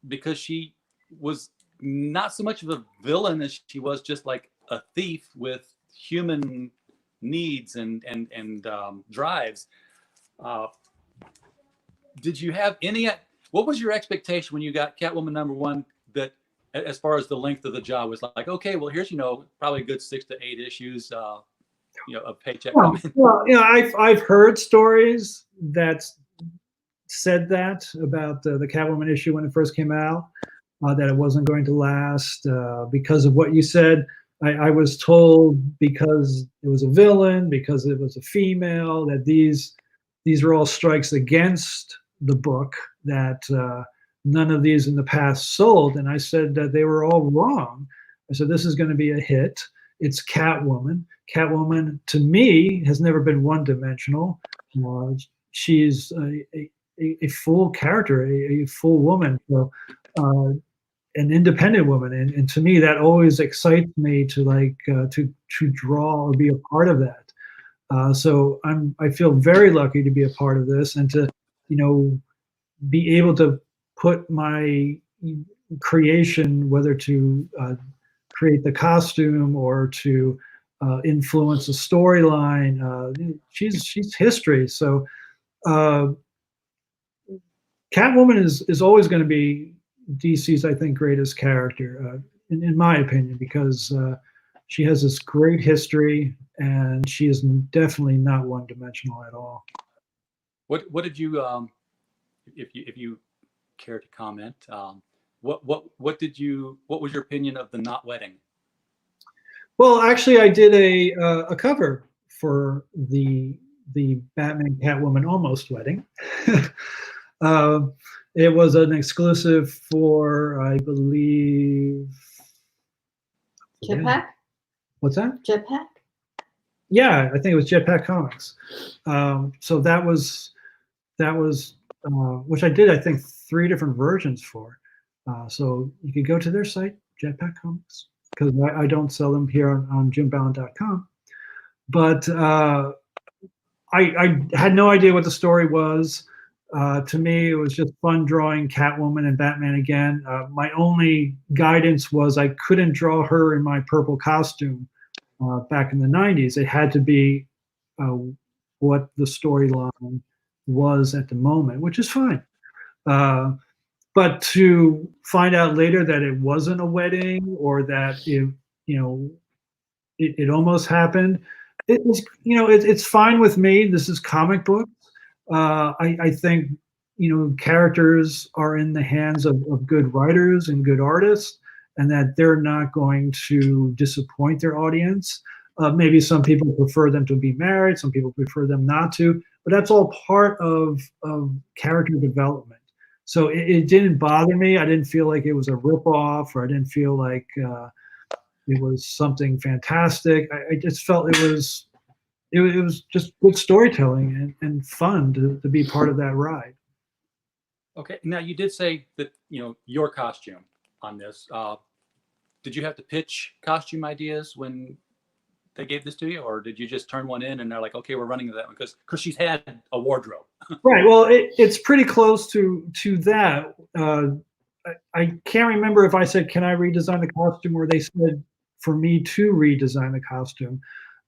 A: because she was not so much of a villain as she was just like a thief with human needs and drives. Did you have what was your expectation when you got Catwoman #1, that as far as the length of the job was like, okay, well, here's, probably a good 6 to 8 issues, a paycheck coming?
B: Well, I've heard stories that said that about the Catwoman issue when it first came out, that it wasn't going to last because of what you said. I was told because it was a villain, because it was a female, that these are all strikes against the book, that none of these in the past sold. And I said that they were all wrong. I said, this is going to be a hit. It's Catwoman. Catwoman, to me, has never been one-dimensional. She's a full character, a full woman. So an independent woman, and to me that always excites me to like to draw or be a part of that. So I feel very lucky to be a part of this and to, you know, be able to put my creation, whether to create the costume or to influence a storyline. She's history. So Catwoman is always going to be DC's, I think, greatest character, in my opinion, because she has this great history and she is definitely not one-dimensional at all.
A: What did you if you care to comment, what was your opinion of the not wedding?
B: Well, actually, I did a cover for the Batman Catwoman almost wedding. It was an exclusive for, I believe,
C: Jetpack?
B: What's that?
C: Jetpack?
B: Yeah, I think it was Jetpack Comics. So that was which I did, I think, 3 different versions for. So you could go to their site, Jetpack Comics, because I don't sell them here on jimbalent.com. But I had no idea what the story was. To me, it was just fun drawing Catwoman and Batman again. My only guidance was I couldn't draw her in my purple costume back in the 90s. It had to be what the storyline was at the moment, which is fine. But to find out later that it wasn't a wedding or that it almost happened, it was, it's fine with me. This is comic books. I think, characters are in the hands of good writers and good artists, and that they're not going to disappoint their audience. Maybe some people prefer them to be married, some people prefer them not to, but that's all part of character development. So it didn't bother me. I didn't feel like it was a ripoff, or I didn't feel like it was something fantastic. I just felt it was just good storytelling and fun to be part of that ride.
A: Okay, now you did say that your costume on this. Did you have to pitch costume ideas when they gave this to you, or did you just turn one in and they're like, okay, we're running to that one because she's had a wardrobe?
B: Right. Well, it's pretty close to that. I can't remember if I said, can I redesign the costume, or they said for me to redesign the costume.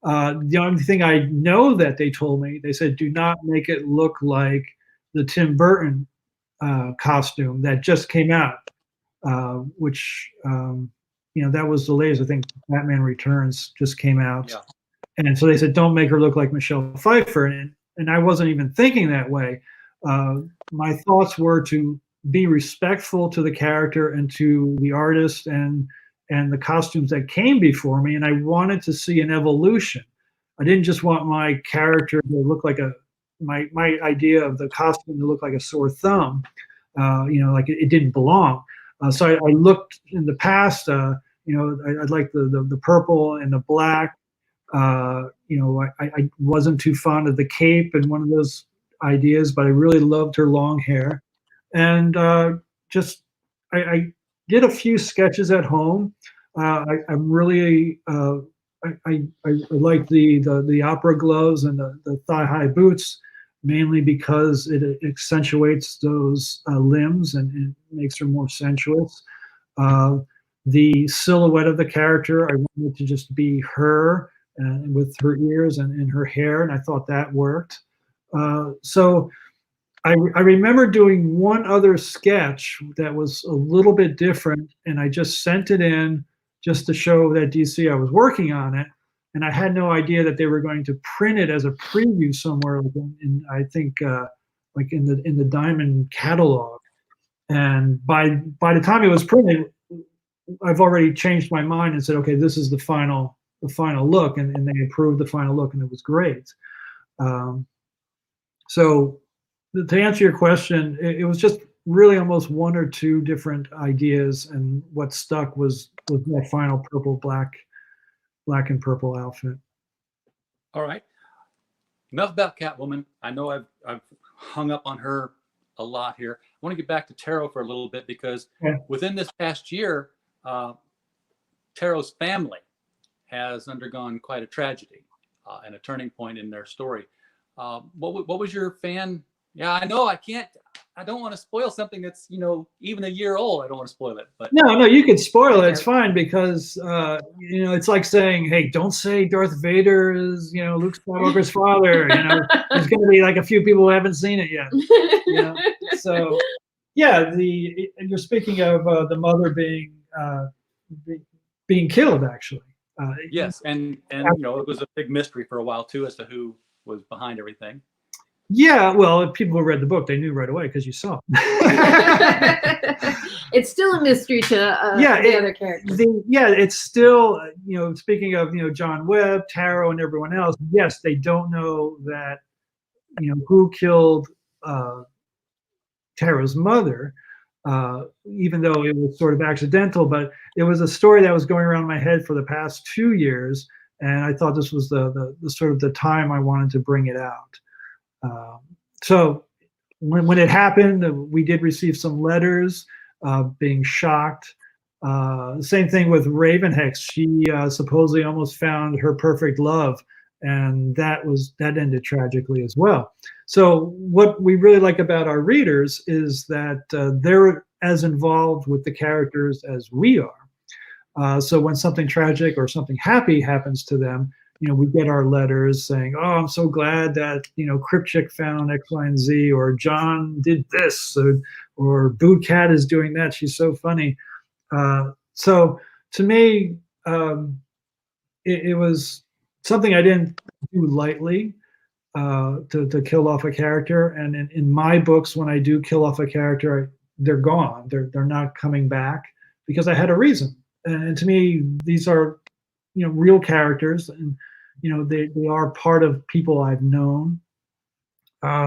B: The only thing I know that they told me, they said, do not make it look like the Tim Burton costume that just came out, which, that was the latest. I think Batman Returns just came out.
A: Yeah.
B: And so they said, don't make her look like Michelle Pfeiffer. And I wasn't even thinking that way. My thoughts were to be respectful to the character and to the artist and the costumes that came before me, and I wanted to see an evolution. I didn't just want my character to look like my idea of the costume to look like a sore thumb, like it didn't belong. So I looked in the past, I like the purple and the black. I wasn't too fond of the cape and one of those ideas, but I really loved her long hair. And I did a few sketches at home. I'm really I like the opera gloves and the thigh-high boots, mainly because it accentuates those limbs and makes her more sensuous. The silhouette of the character, I wanted to just be her with her ears and her hair, and I thought that worked. So I remember doing one other sketch that was a little bit different, and I just sent it in just to show that DC I was working on it, and I had no idea that they were going to print it as a preview somewhere in I think like in the Diamond catalog. And by the time it was printed, I've already changed my mind and said, okay, this is the final look, and they approved the final look, and it was great. So to answer your question, it was just really almost 1 or 2 different ideas, and what stuck was that final purple, black and purple outfit.
A: All right. Enough about Catwoman. I know I've hung up on her a lot here. I want to get back to tarot for a little bit because
B: Yeah.
A: within this past year, tarot's family has undergone quite a tragedy and a turning point in their story. What was your fan? Yeah, I know I don't want to spoil something that's, even a year old. I don't want to spoil it, but
B: No, you can spoil it. It's fine because, it's like saying, hey, don't say Darth Vader is, Luke Skywalker's father. There's going to be like a few people who haven't seen it yet. So, yeah, you're speaking of the mother being killed, actually.
A: yes, and it was a big mystery for a while too as to who was behind everything.
B: Yeah, well, if people who read the book, they knew right away because you saw.
C: It's still a mystery to the other characters.
B: It's still, speaking of, John Webb, Tarot, and everyone else. Yes, they don't know that, who killed Tarot's mother, even though it was sort of accidental. But it was a story that was going around my head for the past 2 years, and I thought this was the sort of the time I wanted to bring it out. So when it happened, we did receive some letters being shocked. Same thing with Raven Hex. She supposedly almost found her perfect love, and that ended tragically as well. So what we really like about our readers is that they're as involved with the characters as we are. So when something tragic or something happy happens to them, we get our letters saying, oh, I'm so glad that, Crypt Chick found X, Y, and Z, or John did this, or Boot Cat is doing that. She's so funny. So to me, it was something I didn't do lightly to kill off a character. And in my books, when I do kill off a character, they're gone. They're not coming back because I had a reason. And to me, these are, real characters, and they are part of people I've known.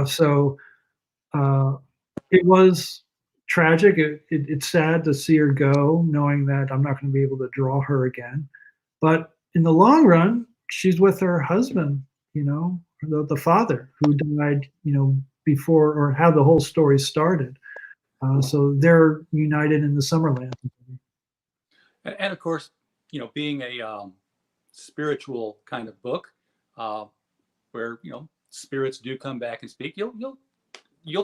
B: So it was tragic. It's sad to see her go, knowing that I'm not going to be able to draw her again. But in the long run, she's with her husband, the father who died, before, or how the whole story started. So they're united in the Summerland.
A: And of course, being a spiritual kind of book, where spirits do come back and speak, you'll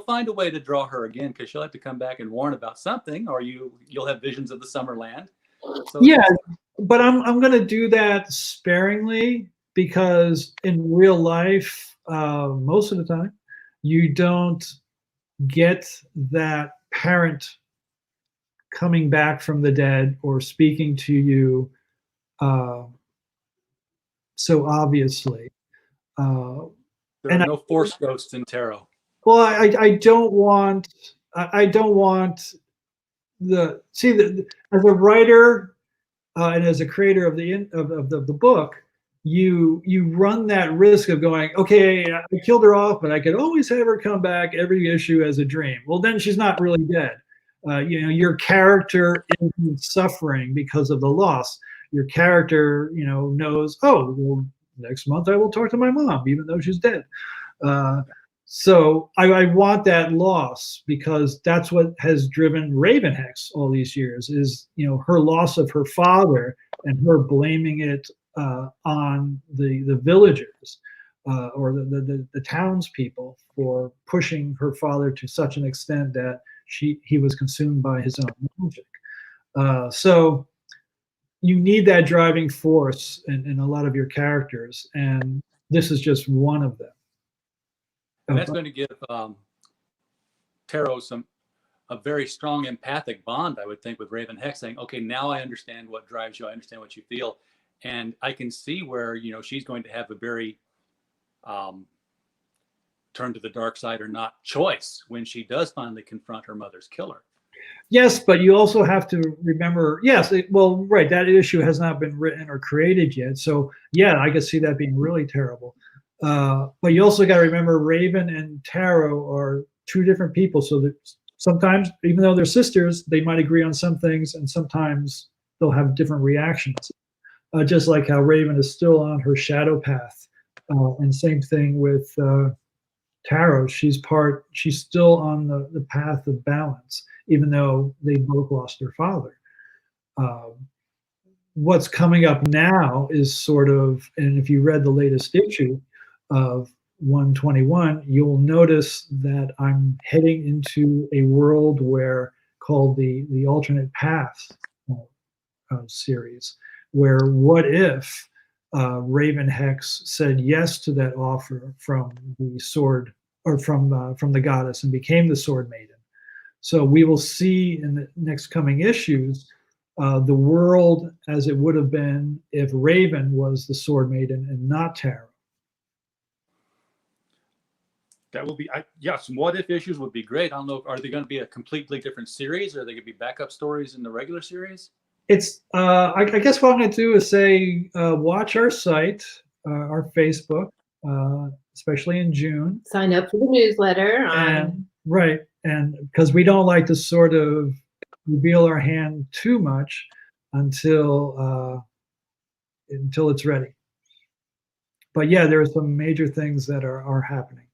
A: find a way to draw her again, because she'll have to come back and warn about something, or you'll have visions of the Summerland. So
B: yeah, but I'm going to do that sparingly, because in real life, most of the time, you don't get that parent coming back from the dead or speaking to you so obviously.
A: there are no force ghosts in tarot.
B: Well, I don't want as a writer and as a creator of the book, you run that risk of going, okay, I killed her off, but I could always have her come back every issue as a dream. Well, then she's not really dead. Your character isn't suffering because of the loss. Your character, knows, oh, well, next month I will talk to my mom, even though she's dead. So I want that loss, because that's what has driven Raven Hex all these years, is, her loss of her father and her blaming it on the villagers or the townspeople for pushing her father to such an extent that he was consumed by his own magic. So you need that driving force in a lot of your characters, and this is just one of them.
A: And that's going to give Tarot a very strong empathic bond, I would think, with Raven Hex, saying, okay, now I understand what drives you, I understand what you feel, and I can see where she's going to have a very turn to the dark side or not choice when she does finally confront her mother's killer.
B: Yes, but you also have to remember, right, that issue has not been written or created yet. So yeah, I could see that being really terrible. But you also got to remember, Raven and Tarot are two different people. So that sometimes, even though they're sisters, they might agree on some things, and sometimes they'll have different reactions. Just like how Raven is still on her shadow path. And same thing with tarot, she's still on the path of balance, even though they both lost their father. What's coming up now is sort of, and if you read the latest issue of 121, you'll notice that I'm heading into a world where called the alternate path series, where what if Raven Hex said yes to that offer from the sword, or from the goddess, and became the Sword Maiden. So we will see in the next coming issues the world as it would have been if Raven was the Sword Maiden and not Tarot.
A: That will be, yeah, some what if issues would be great. I don't know, are they going to be a completely different series, or are they going to be backup stories in the regular series?
B: It's, I guess what I'm going to do is say, watch our site, our Facebook, especially in June.
C: Sign up for the newsletter.
B: Right, and because we don't like to sort of reveal our hand too much until it's ready. But yeah, there are some major things that are happening.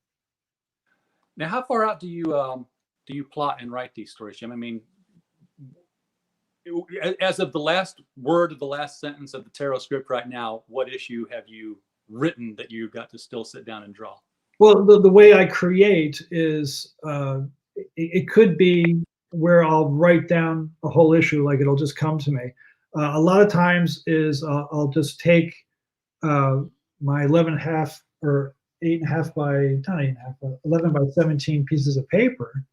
A: Now, how far out do you plot and write these stories, Jim? I mean, as of the last word of the last sentence of the tarot script right now, what issue have you written that you've got to still sit down and draw?
B: Well, the way I create is it could be where I'll write down a whole issue, like it'll just come to me. A lot of times is I'll just take my 11.5 or 8.5 by, not 8.5, 11 by 17 pieces of paper,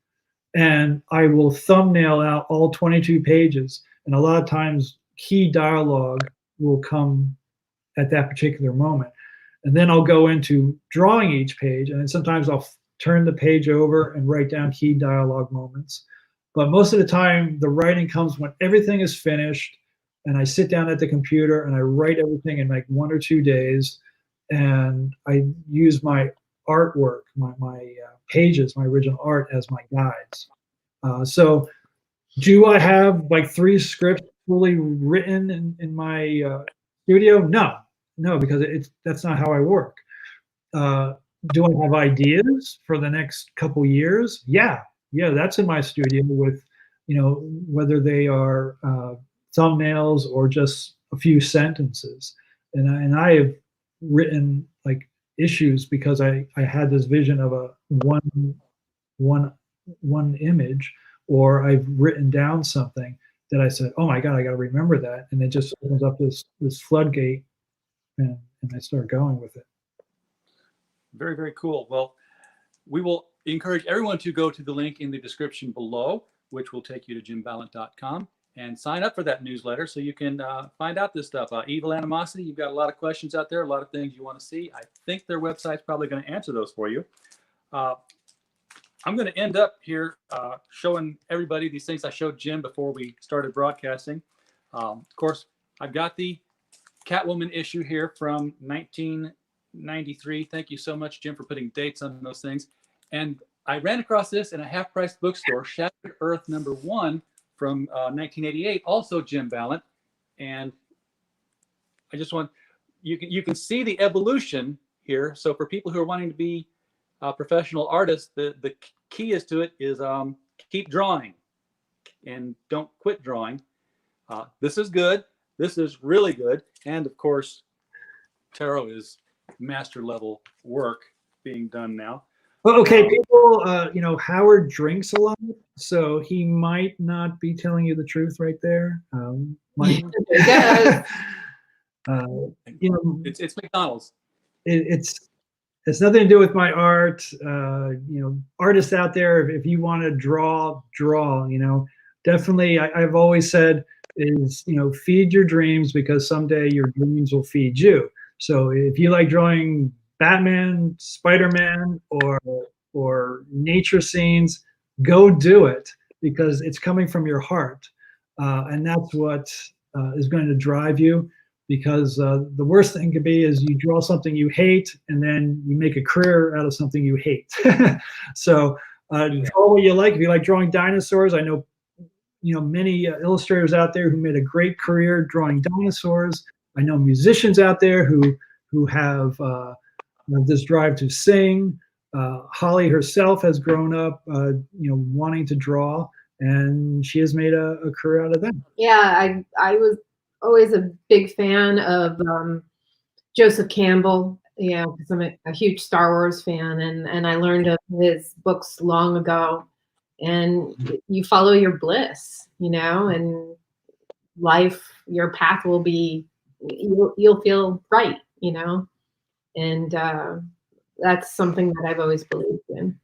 B: and I will thumbnail out all 22 pages. And a lot of times key dialogue will come at that particular moment. And then I'll go into drawing each page, and then sometimes I'll turn the page over and write down key dialogue moments. But most of the time, the writing comes when everything is finished, and I sit down at the computer and I write everything in like 1 or 2 days, and I use my artwork, my pages, my original art as my guides. So do I have like 3 scripts fully written in my studio? No, because that's not how I work. Do I have ideas for the next couple years? Yeah, that's in my studio with, whether they are thumbnails or just a few sentences. And I have written like issues because I had this vision of a one image, or I've written down something that I said, oh my God, I got to remember that. And it just opens up this floodgate, and I start going with it.
A: Very, very cool. Well, we will encourage everyone to go to the link in the description below, which will take you to jimbalent.com, and sign up for that newsletter so you can find out this stuff. Evil Animosity, you've got a lot of questions out there, a lot of things you want to see. I think their website's probably going to answer those for you. I'm going to end up here showing everybody these things I showed Jim before we started broadcasting. Of course, I've got the Catwoman issue here from 1993. Thank you so much, Jim, for putting dates on those things. And I ran across this in a half-price bookstore, Shattered Earth #1 from 1988, also Jim Balent. And I just want, you can see the evolution here. So for people who are wanting to be professional artists, the key is to it is keep drawing and don't quit drawing. This is good. This is really good. And of course, tarot is master level work being done now.
B: Well, okay, people, Howard drinks a lot, so he might not be telling you the truth right there.
A: It's McDonald's.
B: It's nothing to do with my art. Artists out there, if you want to draw. Definitely, I've always said is, feed your dreams, because someday your dreams will feed you. So if you like drawing Batman, Spider-Man, or nature scenes, go do it, because it's coming from your heart, and that's what is going to drive you. Because the worst thing could be is you draw something you hate, and then you make a career out of something you hate. So draw what you like. If you like drawing dinosaurs, I know many illustrators out there who made a great career drawing dinosaurs. I know musicians out there who have this drive to sing. Holly herself has grown up, wanting to draw, and she has made a career out of that.
C: Yeah, I was always a big fan of Joseph Campbell, because I'm a huge Star Wars fan, and I learned of his books long ago. And you follow your bliss, and life, your path will be, you'll feel right, and that's something that I've always believed in.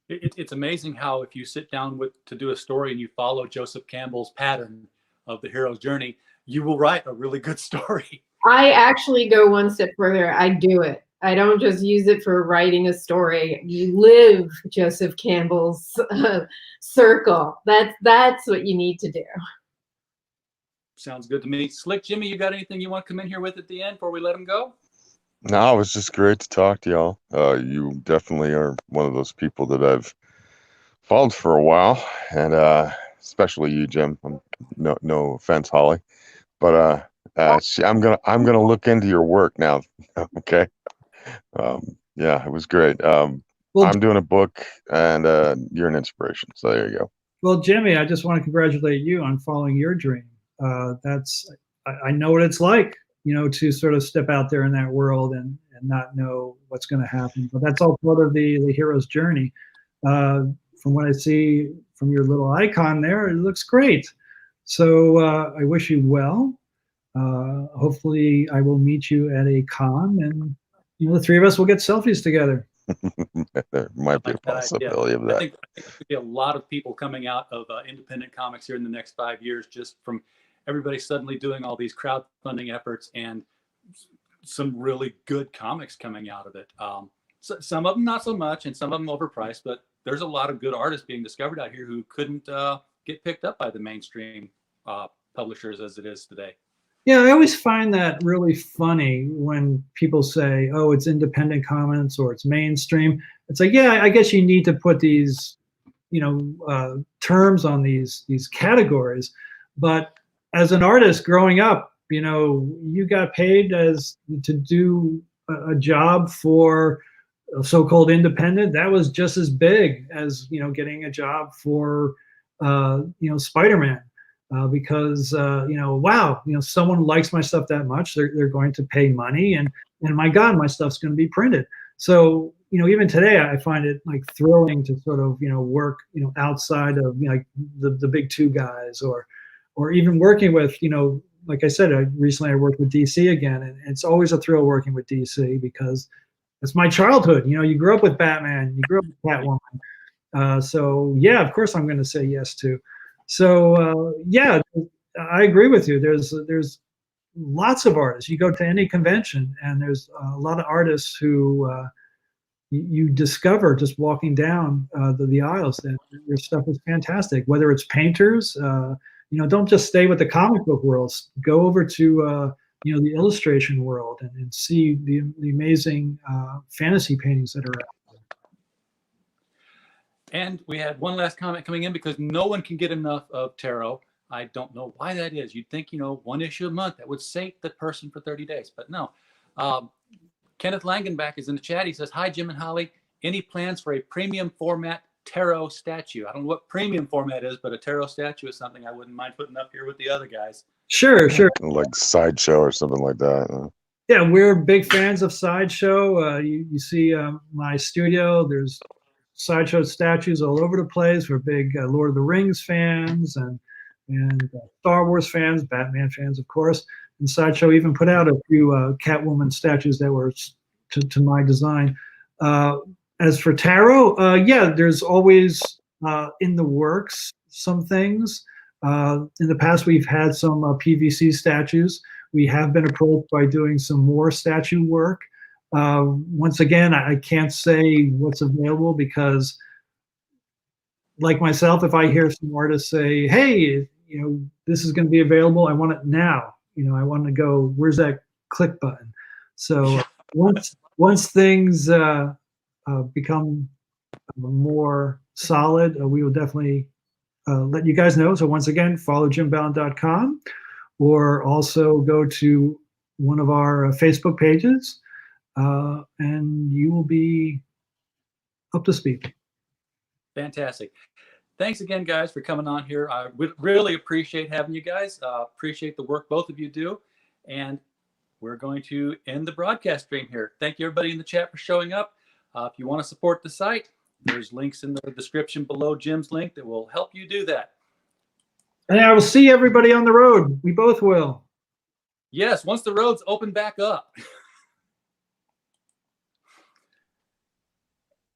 A: It's amazing how if you sit down to do a story and you follow Joseph Campbell's pattern of the hero's journey, you will write a really good story.
C: I actually go one step further. I do it. I don't just use it for writing a story. You live Joseph Campbell's circle. That's what you need to do.
A: Sounds good to me. Slick Jimmy, you got anything you want to come in here with at the end before we let him go?
D: No, it was just great to talk to y'all. You definitely are one of those people that I've followed for a while, and especially you, Jim. No offense, Holly, but I'm gonna look into your work now. Okay. Yeah, it was great.
B: Well,
D: I'm doing a book, and you're an inspiration. So there you go.
B: Well, Jimmy, I just want to congratulate you on following your dream. I know what it's like, to sort of step out there in that world and not know what's going to happen. But that's all part of the hero's journey. From what I see from your little icon there, it looks great. So I wish you well. Hopefully, I will meet you at a con, and the three of us will get selfies together.
D: There might be a possibility of that.
A: I think there could be a lot of people coming out of independent comics here in the next 5 years, just from everybody suddenly doing all these crowdfunding efforts and some really good comics coming out of it. So some of them not so much, and some of them overpriced, but there's a lot of good artists being discovered out here who couldn't get picked up by the mainstream publishers as it is today.
B: Yeah, I always find that really funny when people say, "Oh, it's independent comics or it's mainstream." It's like, yeah, I guess you need to put these, terms on these categories. But as an artist growing up, you got paid to do a job for a so-called independent. That was just as big as getting a job for Spider-Man. Because wow, someone likes my stuff that much, they're going to pay money, and my God, my stuff's going to be printed. So even today, I find it like thrilling to sort of work outside of like the big two guys, or even working with like I said, recently I worked with DC again, and it's always a thrill working with DC because it's my childhood. You grew up with Batman, you grew up with Catwoman, so yeah, of course I'm going to say yes to. So yeah, I agree with you. There's lots of artists. You go to any convention, and there's a lot of artists who you discover just walking down the aisles that your stuff is fantastic. Whether it's painters, don't just stay with the comic book world. Go over to the illustration world and see the amazing fantasy paintings that are out.
A: And we had one last comment coming in because no one can get enough of tarot. I don't know why that is. You'd think, one issue a month, that would sate the person for 30 days. But no. Kenneth Langenbach is in the chat. He says, "Hi, Jim and Holly. Any plans for a premium format tarot statue?" I don't know what premium format is, but a tarot statue is something I wouldn't mind putting up here with the other guys.
B: Sure.
D: Like Sideshow or something like that.
B: Yeah, we're big fans of Sideshow. You see my studio. There's Sideshow statues all over the place. We're big Lord of the Rings fans and Star Wars fans, Batman fans, of course. And Sideshow even put out a few Catwoman statues that were to my design. As for tarot, yeah, there's always in the works some things. In the past, we've had some PVC statues. We have been approached by doing some more statue work. Once again, I can't say what's available because, like myself, if I hear some artists say, "Hey, this is going to be available. I want it now." I want to go, where's that click button? So once things become more solid, we will definitely let you guys know. So once again, follow jimbalent.com, or also go to one of our Facebook pages, and you will be up to speed.
A: Fantastic. Thanks again, guys, for coming on here. I really appreciate having you guys. Appreciate the work both of you do. And we're going to end the broadcast stream here. Thank you, everybody in the chat, for showing up. If you want to support the site, there's links in the description below Jim's link that will help you do that.
B: And I will see everybody on the road. We both will.
A: Yes, once the roads open back up.